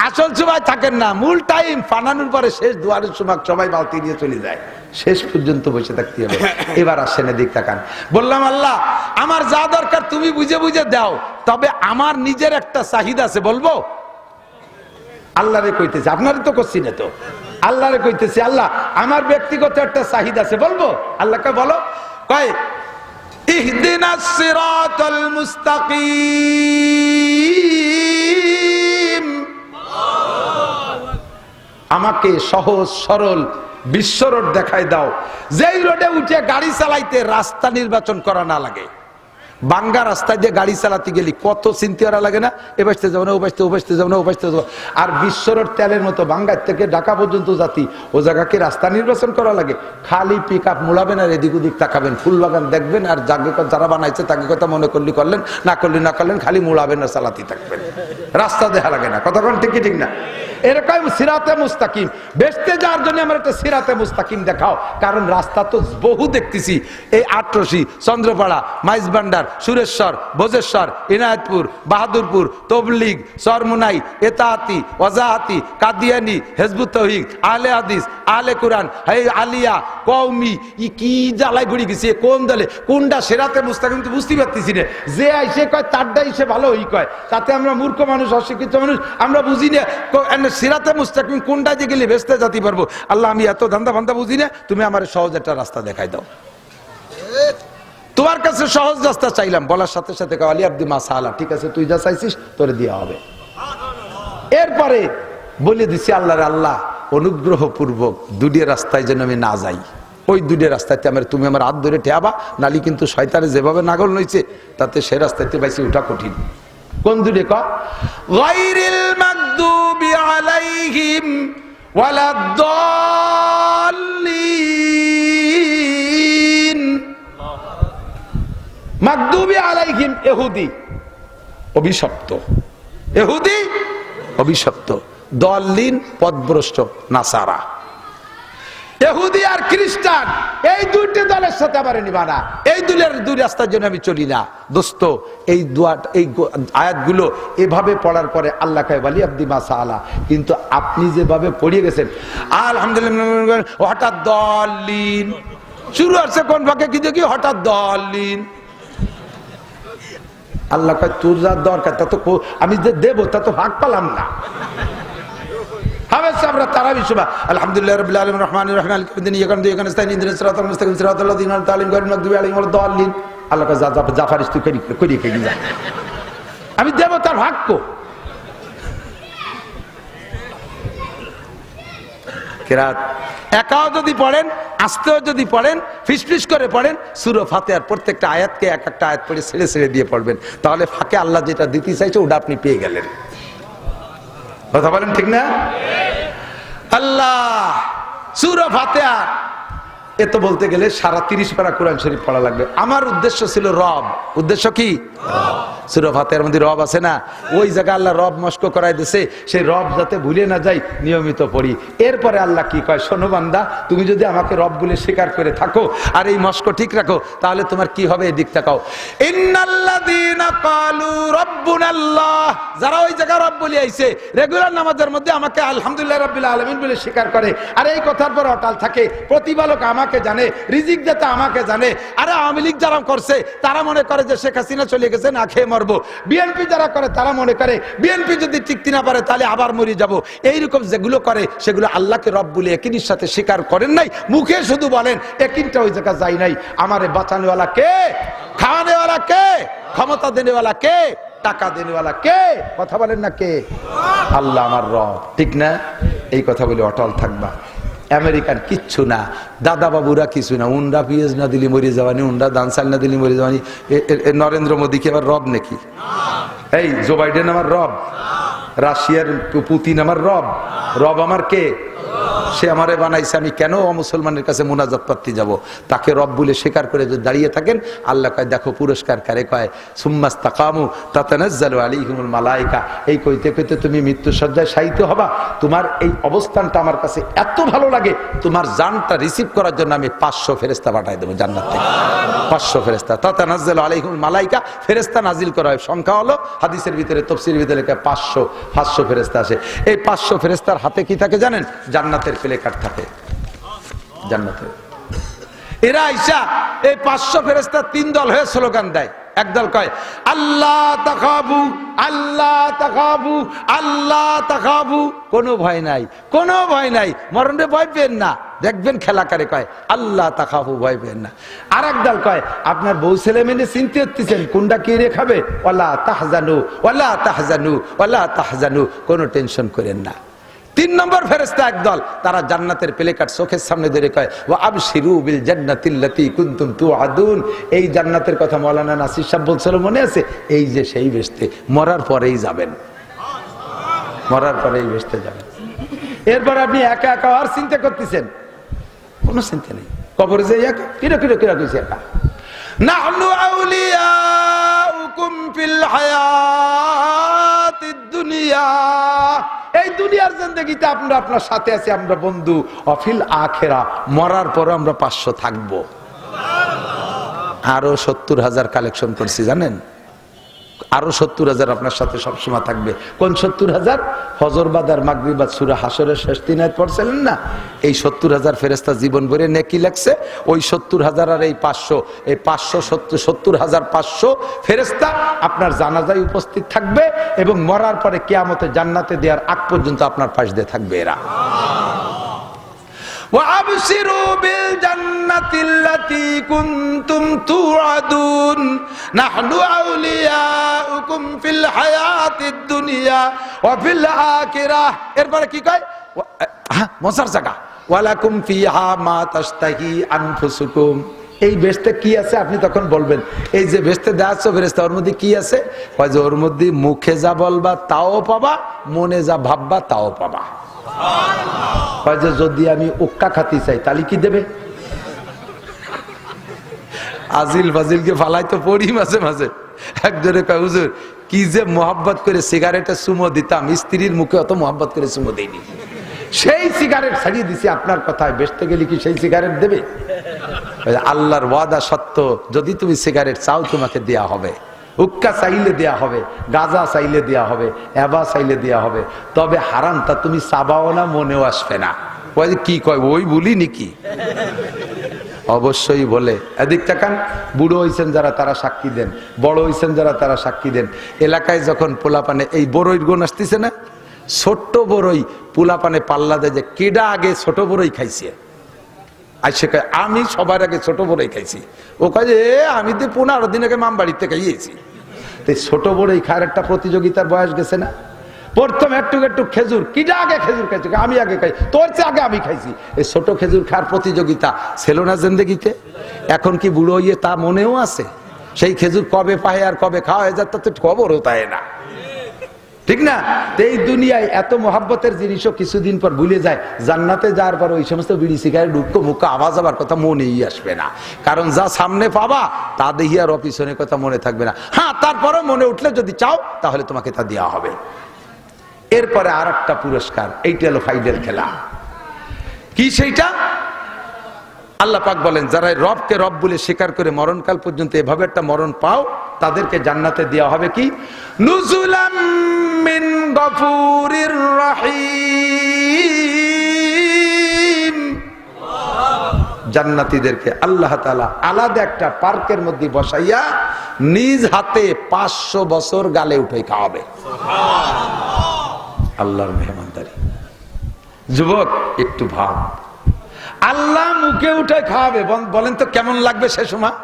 আসল সময় থাকেন না, মূল টাইম ফানানোর পরে শেষ দোয়ানোর সময় সবাই বালতি নিয়ে চলে যায়, শেষ পর্যন্ত বসে থাকতে হবে। এবার আসেন এদিক তাকান। বললাম আল্লাহ আমার যা দরকার তুমি বুঝে বুঝে দাও, তবে আমার নিজের একটা চাহিদা আছে, বলবো? আল্লাহরে কইতেছে, আপনারে তো করছি না তো, আল্লাহরে কইতেছে আল্লাহ আমার ব্যক্তিগত একটা চাহিদা আছে, বলবো? আল্লাহকে বলো। কয় ইহদিনাস সিরাতাল মুস্তাকিম, আমাকে সহজ সরল বিশ্ব রোড দেখাই দাও, যেই রোডে উঠে গাড়ি চালাইতে রাস্তা নির্বাচন করা না লাগে। বাঙ্গা রাস্তায় দিয়ে গাড়ি চালাতে গেলি কত চিন্তা করা লাগে না, এ বাসতে যাবো না, ও বাসতে, ও বাসতে যাবো না, ও বাসতে যাবো। আর বিশ্ব রোড তেলের মতো বাঙ্গার থেকে ঢাকা পর্যন্ত জাতি, ও জায়গাকে রাস্তা নির্বাচন করা লাগে? খালি পিক আপ মোড়াবেন আর এদিক ওদিক তাকাবেন, ফুল বাগান দেখবেন, আর যারা বানাইছে তাকে কথা মনে করলি করলেন, না করলি না করলেন, খালি মোড়াবেন আর চালাতে থাকবেন, রাস্তা দেখা লাগে না। কতক্ষণ ঠিক ঠিক না? এরকম সিরাতে মুস্তাকিম বেচতে যাওয়ার জন্য আমার একটা সিরাতে মুস্তাকিম দেখাও, কারণ রাস্তা তো বহু দেখতেছি, এই আটরশি, চন্দ্রপাড়া, মাইজবান্ডার, সুরেশ্বর, ভোজেশ্বর, ইনায়তপুর, বাহাদুরপুর, তবলিগ, সরমুনাই, এতাহাতি, ওয়াজাহাতি, কাদিয়ানি, হেজবুত তৌহিদ, আহলে হাদিস, আহলে কুরআন, এই আলিয়া, কওমি, কি জ্বালাই ঘুরি গেছে, কোন দলে কোনটা সিরাতে মুস্তাকিম তো বুঝতে পারতেছি না। যে আইসে কয় তারটাই সে ভালো হই কয়, তাতে আমরা মূর্খ মানুষ, অশিক্ষিত মানুষ, আমরা বুঝি না সিরাতে মুস্তাকিম কোনটা যে গেলে বেচতে যেতে পারবো। আল্লাহ আমি এত ধান্দা ফান্দা বুঝি না, তুমি আমার সহজ একটা রাস্তা দেখাই দাও। তোমার কাছে সহজ রাস্তা চাইলাম, বলার সাথে সাথে আলী আব্দি মাসালা, ঠিক আছে তুই যা চাইছিস তোরে দেওয়া হবে। এরপরে বলে দিছি আল্লাহরে, আল্লাহ অনুগ্রহ পূর্বক দুটি রাস্তায় যেন আমি না যাই, ওই দুটি রাস্তাতে তুমি আমার হাত ধরে ঠেয়াবা, নালি কিন্তু শয়তানে যেভাবে নাগল নইছে তাতে সে রাস্তাতে পাইছি ওঠা কঠিন। কোন দুটি? গায়রিল মাগদুবি আলাইহিম ওয়ালাদ-দাল্লিন। মাগদুবি আলাইহিম ইহুদি, অভিশপ্ত, ইহুদি অভিশপ্ত, দল্লিন পথভ্রষ্ট নাসারা। ইহুদি আর খ্রিস্টান এই দুইটি দলের সাথে আবার নিবা না, এই দুই রাস্তার জন্য আমি চলি না। দোস্ত এই এই আয়াতগুলো এভাবে পড়ার পরে আল্লাহ কয় ওয়ালি আব্দি মাসালা, কিন্তু আপনি যেভাবে পড়িয়ে গেছেন আলহামদুলিল্লাহ হঠাৎ দল্লিন শুরু হচ্ছে, কোন ভাগে কি দেখি হঠাৎ দল্লিন। আল্লাহ কয় তোর যা দরকার তা তো আমি যে দেবো তা তো ভাগ পালাম না। আমরা তারাবি সুবহ আলহামদুলিল্লাহ রাব্বিল আলামিন রহমানির রহিম মালিকিদ দিন ইয়াকান দুই এখানে স্থায়ী ইন্দ্রিস সিরাতাল মুস্তাকিম সিরাতাল লাযিনা আন'আমতা আলাইহিম গায়রিল মাগদুবি আলাইহিম ওয়ালাদ-দাল্লিন। আল্লাহ কা যা ফারিস তুই করি যা, আমি দেব তার ভাগ্য। কিরাত একাও যদি পড়েন, আস্তেও যদি পড়েন, ফিসফিস করে পড়েন, সূরা ফাতিহার প্রত্যেকটা আয়াতকে এক একটা আয়াত পড়ে ছেড়ে ছেড়ে দিয়ে পড়বেন, তাহলে ফাঁকে আল্লাহ যেটা দিতে চাইছে ওটা আপনি পেয়ে গেলেন। কথা বলেন ঠিক না? আল্লাহ সূরা ফাতিহা এ তো বলতে গেলে সারা 30 পারা কোরআন শরীফ পড়া লাগবে। আমার উদ্দেশ্য ছিল রব। উদ্দেশ্য কি? সূরা ফাতিহার মধ্যে রব আছে না, ওই জায়গা আল্লাহ রব মস্ক করাই দিয়েছে, সেই রব যাতে ভুলে না যাই নিয়মিত পড়ি। এরপরে আল্লাহ কি কয়, শোনো বান্দা, তুমি যদি আমাকে রব বলে স্বীকার করে থাকো আর এই মস্ক ঠিক রাখো, তাহলে তোমার কি হবে এদিক তাকাও। ইন্নাল্লাযীনা ক্বালু রাব্বুনাল্লাহ, যারা ওই জায়গা রব বলে আইছে, রেগুলার নামাজের মধ্যে আমাকে আলহামদুলিল্লাহ রাব্বিল আলামিন বলে স্বীকার করে, আর এই কথার পর অটল থাকে, প্রতিপালক আমাকে জানে, রিজিক দাতা আমাকে জানে। আরে আওয়ামী লীগ যারা করছে তারা মনে করে যে শেখ হাসিনা চলে গেছে, না খেয়ে মরবো। বিএনপি যারা করে তারা মনে করে বিএনপি যদি টিকতে না পারে তাহলে আবার মরে যাব। এইরকম যেগুলো করে সেগুলো আল্লাহকে রব বলে একিনের সাথে স্বীকার করেন নাই, মুখে শুধু বলেন, একিনটা ওই জায়গা যায় নাই। আমারে বাঁচানেওয়ালা কে, খাওয়ানেওয়ালা কে, ক্ষমতা দেনেওয়ালা কে, টাকা দেনেওয়ালা কে? কথা বলেন না কে? আল্লাহ আমার রব, ঠিক না? এই কথা বলে অটল থাকবা। আমেরিকান কিচ্ছু না, দাদা বাবুরা কিছু না, উন্ডা পিএস না দিলি মরে যাওয়ানি, উন্ডা দান চাল না দিলি মরে যাওয়ানি। নরেন্দ্র মোদী কি আবার রব নাকি? এই জো বাইডেন আমার রব, রাশিয়ার পুতিন আমার রব? রব আমার কে? সে আমারে বানাইছে, আমি কেন মুসলমানের কাছে মুনাজাত করতে যাব? তাকে রব বলে স্বীকার করে যদি দাঁড়িয়ে থাকেন, আল্লাহ কয় দেখো পুরস্কার কারে কয়, সুম্মাস্তাকামু তাতানাজ্জালু আলাইহিমুল মালায়েকা। এই কইতে কইতে তুমি মৃত্যু সজ্জায় শায়িত হবা। তোমার এই অবস্থানটা আমার কাছে এত ভালো লাগে, তোমার জানটা রিসিভ করার জন্য আমি 500 ফেরেশতা পাঠাই দেবো জান্নাত থেকে। 500 ফেরেশতা, তাতানাজ্জালু আলাইহিমুল মালায়েকা, ফেরেশতা নাজিল করা হয়। সংখ্যা হলো হাদিসের ভিতরে, তাফসীরের ভিতরে 500 ফেরেশতা আসে। এই 500 ফেরেশতার হাতে কি থাকে জানেন? জান্নাতের প্লে কার্ড থাকে। জান্নাতের এরা আইসা এই 500 ফেরেশতা 3 দল হয়ে স্লোগান দেয়। একদল কয় আল্লাহ তাখাবু, আল্লাহ তাখাবু, আল্লাহ তাখাবু, কোনো ভয় নাই, কোনো ভয় নাই, মরণে ভয় পেন না, দেখবেন খেলা করে কয় আল্লাহ তাখাবু, ভয় পেন না। আর একদল কয় আপনার বউ ছেলে মেনে চিন্তা করতেছেন কোনটা কি রে খাবে, ওয়ালা তাহজানু, ওয়ালা তাহজানু, ওয়ালা তাহজানু, কোনো টেনশন করেন না। 3 নম্বর ফেরেশতা একদল, তারা জান্নাতের প্লে কার্ড চোখের সামনে ধরে কয় ওয়া আবশিরু বিল জান্নাতিল্লাতী কুনতুম তুআদুন। এই জান্নাতের কথা মাওলানা নাসির সাহেব বলছিল, মনে আছে? এই যে সেই বেহেশতে মরার পরেই যাবেন, মরার পরেই বেহেশতে যাবেন। এরপর আপনি একা একা আর চিন্তা করতেছেন, কোনো চিন্তা নেই, কবরে যে একা কিরা কইছে একা। নাহনু আউলিয়াউকুম ফিল হায়াতিদ দুনিয়া, এই দুনিয়ার জিন্দেগিতে আমরা আপনার সাথে আছি, আমরা বন্ধু। অফিল আখেরা, মরার পর আমরা 500 থাকবো। আরো 70,000 কালেকশন করছি জানেন, আরো 70,000 আপনার সাথে সবসময় থাকবে। কোন 70,000? ফজর বাদার মাগরিব আর সূরা হাসরের শেষ 3 আয়াত পড়ছিলেন না, এই 70,000 ফেরেশতা জীবন ভরে নেকি লাগছে। ওই 70,000 আর এই 500, এই 570,500 ফেরেশতা আপনার জানাজায় উপস্থিত থাকবে এবং মরার পরে কিয়ামতে জান্নাতে দেওয়ার আগ পর্যন্ত আপনার পাশ দিয়ে থাকবে এরা। وَأَبْشِرُوا بِالْجَنَّةِ الَّتِي كُنْتُمْ تُوعَدُونَ نَحْنُ أَوْلِيَاؤُكُمْ فِي الْحَيَاةِ الدُّنْيَا وَفِي الْآخِرَةِ। এরপরে কি কয়? মজার জায়গা, ওয়ালাকুম ফিহা মা তাশতাহি আনফুসুকুম। এই বেহেশতে কি আছে আপনি তখন বলবেন, এই যে বেহেশতে দেওয়া আছে ফেরেশতা, ওর মধ্যে কি আছে? কয় যে ওর মধ্যে মুখে যা বলবা তাও পাবা, মনে যা ভাববা তাও পাবা। যদি আমি উক্কা খাতি চাই তাহলে কি দেবে? আজিল ফাজিলকে ফালাই তো পড়ি মাঝে মাঝে। একজনে কয় হুজুর কি যে মোহাব্বত করে সিগারেটে চুমো দিতাম, স্ত্রীর মুখে অত মোহাব্বত করে চুমো দেয়নি, সেই সিগারেট ছাড়িয়ে দিছি আপনার কথায়, বেচতে গেলে কি সেই সিগারেট দেবে? আল্লাহর ওয়াদা সত্য, যদি তুমি সিগারেট চাও তোমাকে দেয়া হবে, হুক্কা চাইলে দেয়া হবে, গাঁজা চাইলে দেয়া হবে, এবা চাইলে দেয়া হবে, তবে হারামটা তুমি চাবাও না, মনেও আসবে না। ওই কি কয় ওই বলি নাকি? অবশ্যই বলে। এদিক তাকান, বুড়ো হইছেন যারা তারা সাক্ষী দেন, বড় হইছেন যারা তারা সাক্ষী দেন। এলাকায় যখন পোলাপানে এই বড়ই গুণ আসতেছে না, ছোট্ট বড়ই পোলাপানে পাল্লা দেয় যে কেডা আগে ছোট বড়ই খাইছে, আর সে কয় আমি সবার আগে ছোট বড়ই খাইছি। ও কয় যে আমি তো 15 দিন আগে মাম বাড়িতে খাইয়েছি। ছোট বড়ই খাওয়ার একটা প্রতিযোগিতার বয়স গেছে না? প্রথম একটু খেজুর, কিটা আগে খেজুর খাইছি, আমি আগে খাই, তোর চেয়ে আগে আমি খাইছি। এই ছোট খেজুর খাওয়ার প্রতিযোগিতা ছিল না জিন্দেগিতে? এখন কি বুড়ো হইয়ে তা মনেও আছে? সেই খেজুর কবে পায় আর কবে খাওয়া হয়ে যায় তাতে খবরও তাই না, ঠিক না? এই দুনিয়ায় এত মহাব্বতের জিনিসও কিছুদিন পর ভুলে যায়। জান্নাতে যাওয়ার পর ওই সমস্ত বিড়ি সিগারেট ঢুকো মুখে আওয়াজ আবার কথা মনেই আসবে না, কারণ যা সামনে পাবা তা দেখি আর পিছনের কথা মনে থাকবে না। হ্যাঁ, তারপরে মনে উঠলে যদি চাও তাহলে তোমাকে তা দেওয়া হবে। এরপরে আর একটা পুরস্কার, এইটা হলো ফাইনাল খেলা। কি সেইটা? আল্লাহ পাক বলেন যারা রবকে রব বলে স্বীকার করে মরণকাল পর্যন্ত এভাবে একটা মরণ পাও, তাদেরকে জান্নাতে দেওয়া হবে কি? নুজুলাম মিন গফুরির রহিম। জান্নাতীদেরকে আল্লাহ তাআলা আলাদা একটা পার্কের মধ্যে বসাইয়া নিজ হাতে 500 বছর গালে উঠে খাওয়াবে। আল্লাহর মেহমানদারি। যুবক একটু ভাব, আল্লাহ মুখে উঠে খাওয়াবে, বলেন তো কেমন লাগবে সে সময়?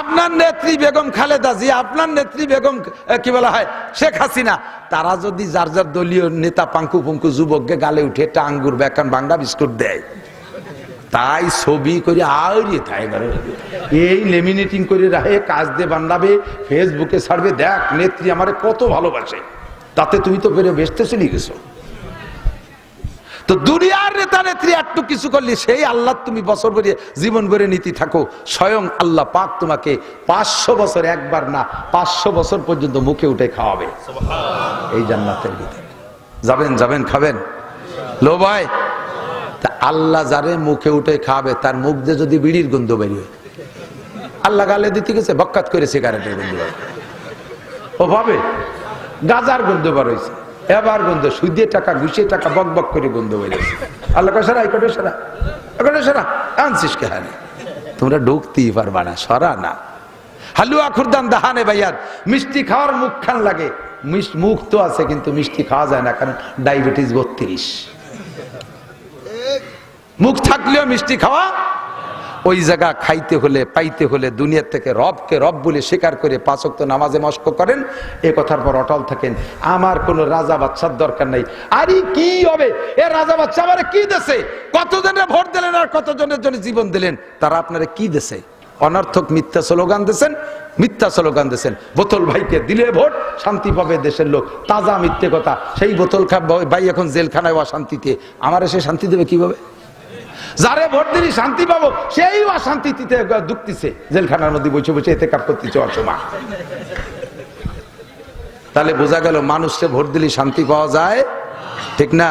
আপনার নেত্রী বেগম খালেদা জিয়া, আপনার নেত্রী বেগম কি বলা হয় শেখ হাসিনা, তারা যদি যার যার দলীয় নেতা পাঙ্কু পঙ্কু যুবককে গালে উঠে একটা আঙ্গুর বেকান বাংলা বিস্কুট দেয়, তাই ছবি করে আউরিয়ে থাকে, এই লেমিনেটিং করে রাখে, কাজ দিয়ে বান্ধাবে, ফেসবুকে ছাড়বে, দেখ নেত্রী আমারে কত ভালোবাসে, তাতে তুমি তো বেড়ে বেসতে চলে গেছো। তো দুনিয়ার নেতা নেত্রী একটু কিছু করলে সেই আল্লাহ তুমি বছর ভরে জীবন ভরে নীতি থাকো, স্বয়ং আল্লাহ পাক তোমাকে 500 বছর, একবার না 500 বছর পর্যন্ত মুখে উঠে খাওয়াবে এই জান্নাতের ভিতরে। যাবেন যাবেন খাবেন লো ভাই। তা আল্লাহ যারে মুখে উঠে খাবে তার মুখ দিয়ে যদি বিড়ির গন্ধ বেরিয়ে, আল্লাহ গালে দিতে গেছে বক্কাত করে সিগারেটের গন্ধ বের, ও ভাবে গাজার গন্ধ বার হয়েছে, এবার গন্ধ সুদে টাকা ঘুষে টাকা বক বক করে গন্ধ বেরিয়েছে। আল্লাহ সারা একটে সারা একটে সারা আনছিস কে হারে, তোমরা ঢুকতেই পারবা না, সরা না। হালুয়া খুরদান দাহানে ভাইয়ার, মিষ্টি খাওয়ার মুখ খান লাগে, মুখ তো আছে কিন্তু মিষ্টি খাওয়া যায় না, কারণ ডায়াবেটিস 32। মুখ থাকলেও মিষ্টি খাওয়া, ওই জায়গা খাইতে হলে পাইতে হলে দুনিয়ার থেকে রবকে রব বলে স্বীকার করে 5 ওয়াক্ত নামাজে মস্ক করেন, এ কথার পর অটল থাকেন। আমার কোনো রাজা বাচ্চার দরকার নাই। আরে কি হবে এ রাজা বাচ্চা আমারে কি দেশে, কতজনের ভোট দিলেন আর কতজনের জন্য জীবন দিলেন, তারা আপনারা কি দেশে অনর্থক মিথ্যা স্লোগান দিয়েছেন, মিথ্যা স্লোগান দিয়েছেন। বোতল ভাইকে দিলে ভোট শান্তি পাবে দেশের লোক, তাজা মিথ্যে কথা। সেই বোতল ভাই এখন জেলখানায় অশান্তিতে, আমার এসে শান্তি দেবে কিভাবে? যারে ভোট দিলি শান্তি পাবো সেই অশান্তিতে দুঃখতিছে, জেলখানার মধ্যে বসে বসে এতে কাপ করতেছে অসময়। তাহলে বোঝা গেল মানুষকে ভোট দিলি শান্তি পাওয়া যায়, ঠিক না?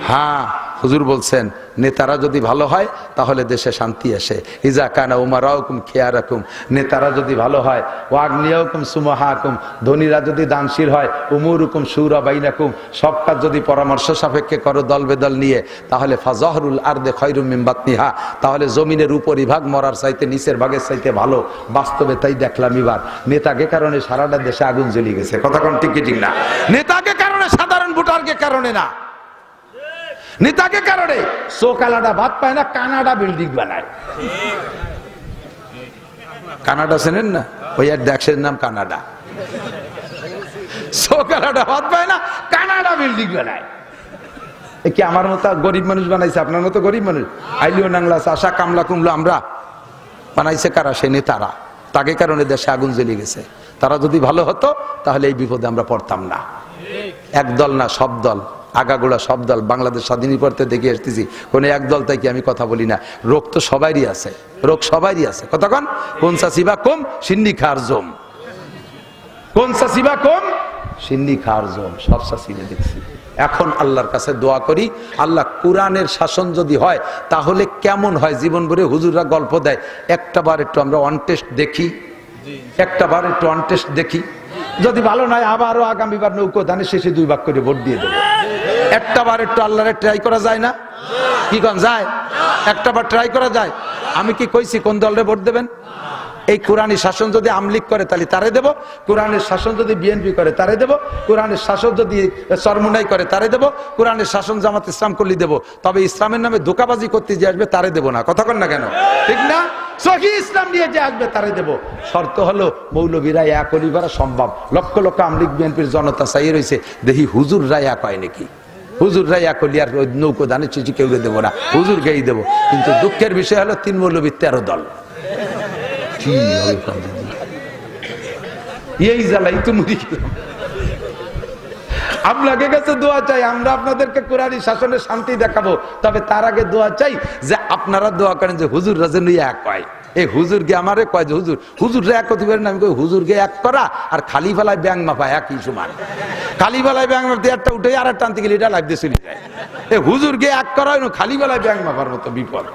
হ্যাঁ, হুজুর বলছেন নেতারা যদি ভালো হয় তাহলে দেশে শান্তি আসে। ইজা কানা উমারাউকুম খিয়ারাকুম, নেতারা যদি ভালো হয়, ওয়াগনিয়াকুম সুমাহাকুম, ধনীরা যদি দানশীল হয়, উমুরুকুম শুরা বাইনাকুম, সব কাজ যদি পরামর্শ সাপেক্ষে করো দল বেদল নিয়ে, তাহলে ফাজহরুল আরদে খায়রুম মিন বাতনিহা, তাহলে জমিনের উপরিভাগ মরার চাইতে নিচের ভাগের চাইতে ভালো। বাস্তবে তাই দেখলাম এবার নেতাকে কারণে সারাটা দেশে আগুন জ্বলে গেছে। কথা কোন ঠিক ঠিক না? নেতাকে কারণে, সাধারণ ভোটারকে কারণে না, নেতাকে কারণে। সোকালাটা ভাত পায় না, কানাডা বিল্ডিং বানায়। কানাডা চেনেন না? ওই এক দেশের নাম কানাডা। সোকালাটা ভাত পায় না, কানাডা বিল্ডিং বানায়। কি আমার মতো গরিব মানুষ বানাইছে? আপনার মতো গরিব মানুষ? আইলিও নাংলা আশা কামলা কুমলা আমরা বানাইছে কারা? সে নেতারা। তাকে কারণে দেশে আগুন জ্বলে গেছে। তারা যদি ভালো হতো তাহলে এই বিপদে আমরা পড়তাম না। এক দল না, সব দল, আগাগোড়া সব দল। বাংলাদেশ স্বাধীনী পড়তে দেখে এসতেছি, কোনো এক দল তাই কি আমি কথা বলি না। রোগ তো সবারই আছে, রোগ সবারই আছে। কতক্ষণ কোন সাসিবা কম সিন্নি খার জম, কোন সাসিবা কম সিন্নি খার জম, সব সাসিনে দেখছি। এখন আল্লাহর কাছে দোয়া করি, আল্লাহ কোরআনের শাসন যদি হয় তাহলে কেমন হয়? জীবন ভরে হুজুররা গল্প দেয়, একটা বার একটু আমরা অন টেস্ট দেখি, একটা বার একটু অন টেস্ট দেখি, যদি ভালো নয় আবারও আগামীবার নৌকো ধানের শেষে 2 ভাগ করে ভোট দিয়ে দেবো। একটা বার একটু আল্লাহরে ট্রাই করা যায় না? কি কোন যায়? একটা বার ট্রাই করা যায়। আমি কি কইছি কোন দলরে ভোট দেবেন? এই কোরআনী শাসন যদি আমলিক করে তাহলে তারে দেব, কোরআনের শাসন যদি বিএনপি করে তারে দেব, কোরআনের শাসন যদি চরমুনাই করে তারে দেব, কোরআনের শাসন জামাত ইসলাম করলে দেব। তবে ইসলামের নামে ধোঁকাবাজি করতে যে আসবে তারে দেব না। কথা কন না কেন? ঠিক না? সহি ইসলাম নিয়ে যে আসবে তারে দেব। শর্ত হলো মৌলবীরা এক করা সম্ভব। লক্ষ লক্ষ আমলিক বিএনপির জনতা চাই রয়েছে, দেখি হুজুররা এক হয় নাকি। হুজুররা এক হলি আর নৌকো ধানের চিঠি কেউ দেবো না, হুজুরকেই দেবো। কিন্তু দুঃখের বিষয় হলো 3 মৌলবীর 13 দল। এই জ্বালাই তো মুড়ি খেলাম। আপনাকে কাছে দোয়া চাই, আমরা আপনাদেরকে কোরআনী শাসনের শান্তি দেখাবো। তবে তার আগে দোয়া চাই যে আপনারা দোয়া করেন যে হুজুর রাজেন এক হয়। এই হুজুরকে আমারে কয় যে হুজুর, হুজুররা এক করতে পারেন। আমি কই হুজুরকে এক করা আর খালি ফেলায় ব্যাং মাপা একই সমান। খালি ফেলায় ব্যাং মাপতে একটা উঠে আর একটা টানতে গেলে এটা লাগতে চলে যায়। এই হুজুরকে এক করা খালি ফেলায় ব্যাং মাপার মতো বিপদ।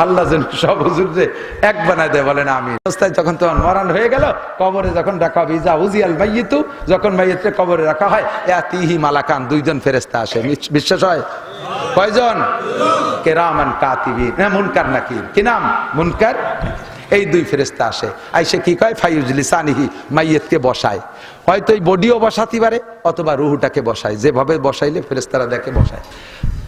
আল্লাহ যেন সব হুজুরকে এক বানায় দেয়, বলেন আমি। অবস্থায় যখন তোমার মরণ হয়ে গেল, কবরে যখন রাখা হবে, ইজা উজিয়াল মাইয়িতু, যখন মাইয়িতকে কবরে রাখা হয়, ইয়াতিহি মালাকান, 2 জন ফেরেশতা আসে। বিশ্বাস হয়? কয়জন? কিরামান কাতিবিন। না মুনকার নাকির। কি নাম? মুনকার। এই 2 ফেরেশতা আসে। আইসে কি কয়? ফায়ুজলিসানিহি, মাইয়িতকে বসায়। হয়তো এই বডিও বসাতে পারে অথবা রুহুটাকে বসায়, যেভাবে বসাইলে ফেরেশতারা দেখে বসায়।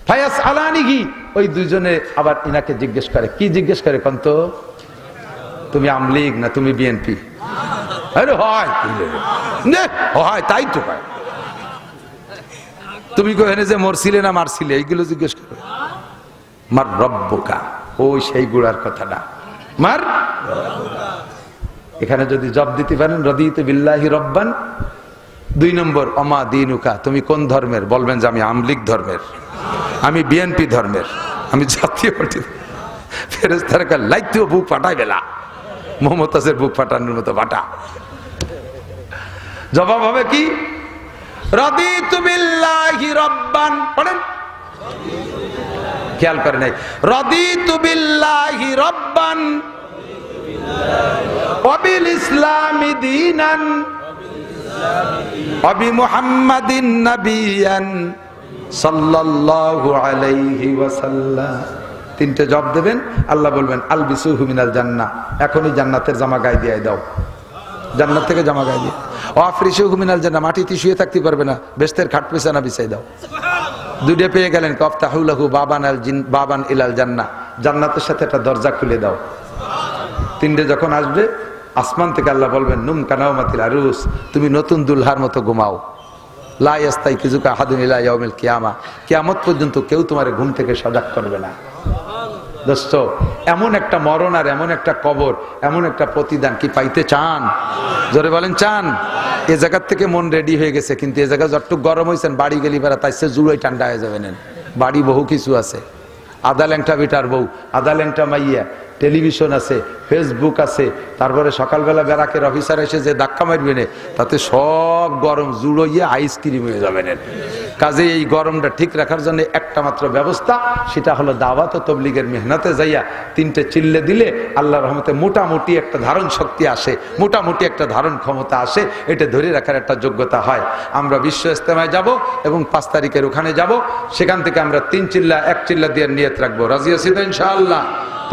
ফায়াস আলানিহি, ওই 2 জনে আবার ইনাকে জিজ্ঞেস করে। কি জিজ্ঞেস করে? কন্ত তুমি আমলিগ না তুমি বিএনপি? আরে হয় হয়, তাই তো কয়। তুমি কহেন যে মরছিলে না মারছিলে, এইগুলো জিজ্ঞেস করে। মার রব্বুকা, ওই সেই গুড়ার কথাটা। মার এখানে যদি জব দিতে পারেন, রদিতু বিল্লাহি রব্বান। 2 নম্বর, অমা দিনুকা, তুমি কোন ধর্মের? বলবেন যে আমি আমলিগ ধর্মের। আমি বিএনপি ধর্মের, আমি জাতীয় পার্টি। ফেরেশতারা কয় লাইতেও বুক ফাটাই বেলা, মমতাজের বুক ফাটানোর মতো ফাটা। জবাব হবে কি? রাদিতু বিল্লাহি রাব্বান, পড়েন, খেয়াল করে নাই। রাদিতু বিল্লাহি রাব্বান ওয়া বিল ইসলামি দীনান ওয়া বি মুহাম্মাদিন নাবিয়ান সাল্লাল্লাহু আলাইহি ওয়াসাল্লাম। তিনটে জবাব দেবেন, আল্লাহ বলবেন আলবিসুহু মিনাল জান্নাহ, এখনই জান্নাতের জামা গায়ে দিয়ে দাও, জান্নাত থেকে জামা গায়ে দিয়ে। ওয়াফরিশুহু মিনাল জান্নাহ, মাটিতে শুয়ে থাকতে পারবে না, বেহেশতের খাট বিছানা বিছাই দাও। দুইটা পেয়ে গেলেন, কাফতাহু লাহু বাবান ইলাল জান্নাহ, জান্নাতের সাথে একটা দরজা খুলে দাও। তিনটে যখন আসবে, আসমান থেকে আল্লাহ বলবেন নুম কানাওমাতিল আরুস, তুমি নতুন দুলহার মতো ঘুমাও। লা ইয়াস্তাইকিজুকা আহাদুন ইলা ইয়াউমিল কিয়ামা, কিয়ামত পর্যন্ত কেউ তোমার ঘুম থেকে সজাগ করবে না। দোস্ত, এমন একটা মরণ আর এমন একটা কবর, এমন একটা প্রতিদান কি পাইতে চান? জোরে বলেন চান? এ জায়গার থেকে মন রেডি হয়ে গেছে, কিন্তু এ জায়গা যতটুকু গরম হয়েছেন বাড়ি গেলি বেড়া তাই সে জুড়োই ঠান্ডা হয়ে যাবেন। বাড়ি বহু কিছু আছে, আদা ল্যাংটা বেটার বউ, আদা ল্যাংটা মাইয়া, টেলিভিশন আছে, ফেসবুক আছে, তারপরে সকালবেলা ব্যারাকের অফিসার এসে যে ধাক্কা মারবেন তাতে সব গরম জুড়োইয়ে আইসক্রিম হয়ে যাবেন। কাজে এই গরমটা ঠিক রাখার জন্য একটা মাত্র ব্যবস্থা, সেটা হলো দাওয়াত ও তবলিগের মেহনতে যাইয়া তিনটে চিল্লে দিলে আল্লাহর রহমতে মোটামুটি একটা ধারণ শক্তি আসে, মোটামুটি একটা ধারণ ক্ষমতা আসে, এটা ধরে রাখার একটা যোগ্যতা হয়। আমরা বিশ্ব ইজতেমায় যাব এবং 5 তারিখের ওখানে যাব, সেখান থেকে আমরা 3 চিল্লা 1 চিল্লা দিয়ে নিয়ত রাখবো। রাজি আছি তো ইনশাআল্লাহ?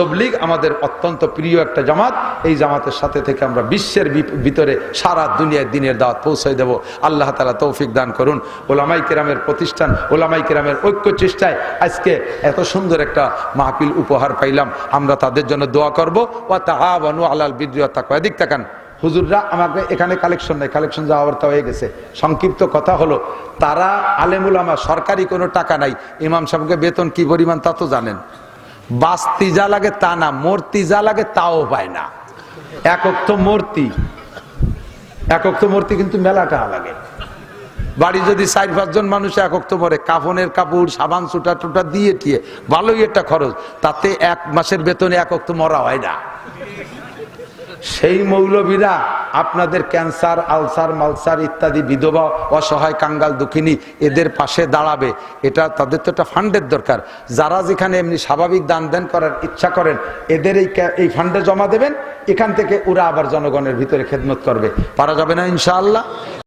তবলিগ আমাদের অত্যন্ত প্রিয় একটা জামাত, এই জামাতের সাথে থেকে আমরা বিশ্বের ভিতরে সারা দুনিয়ায় দিনের দাওয়াত পৌঁছাই দেব। আল্লাহ তাআলা তৌফিক দান করুন। ওলামাই কেরামের প্রতিষ্ঠান, ওলামাই কেরামের ঐক্য চেষ্টায় আজকে এত সুন্দর একটা মাহফিল উপহার পাইলাম, আমরা তাদের জন্য দোয়া করবো। ওয়া তাআওয়ানু আলাল বিররি ওয়াত তাকওয়া। এদিক তাকান হুজুররা, আমাকে এখানে কালেকশন নাই, কালেকশন যাওয়ার তো হয়ে গেছে। সংক্ষিপ্ত কথা হলো, তারা আলেমুল আমা, সরকারি কোনো টাকা নাই, ইমাম সাহেবকে বেতন কি পরিমাণ তা তো জানেন। বাস্তি যা লাগে তা না, মূর্তি যা লাগে তাও পায় না। একক তো মূর্তি কিন্তু মেলা টাকা লাগে। বাড়ি যদি 4-5 জন মানুষ একক তো মরে, কাফনের কাপড়, সাবান চুটা টুটা দিয়ে টিয়ে ভালোই একটা খরচ, তাতে 1 মাসের বেতনে একক তো মরা হয় না। সেই মৌলবীরা আপনাদের ক্যান্সার, আলসার, মালসার ইত্যাদি বিধবা, অসহায়, কাঙ্গাল, দুঃখিনী এদের পাশে দাঁড়াবে। এটা তাদের তো একটা ফান্ডের দরকার। যারা যেখানে এমনি স্বাভাবিক দান দেন করার ইচ্ছা করেন, এদের এই ফান্ডে জমা দেবেন, এখান থেকে ওরা আবার জনগণের ভিতরে খেদমত করবে। পারা যাবে না ইনশাআল্লাহ?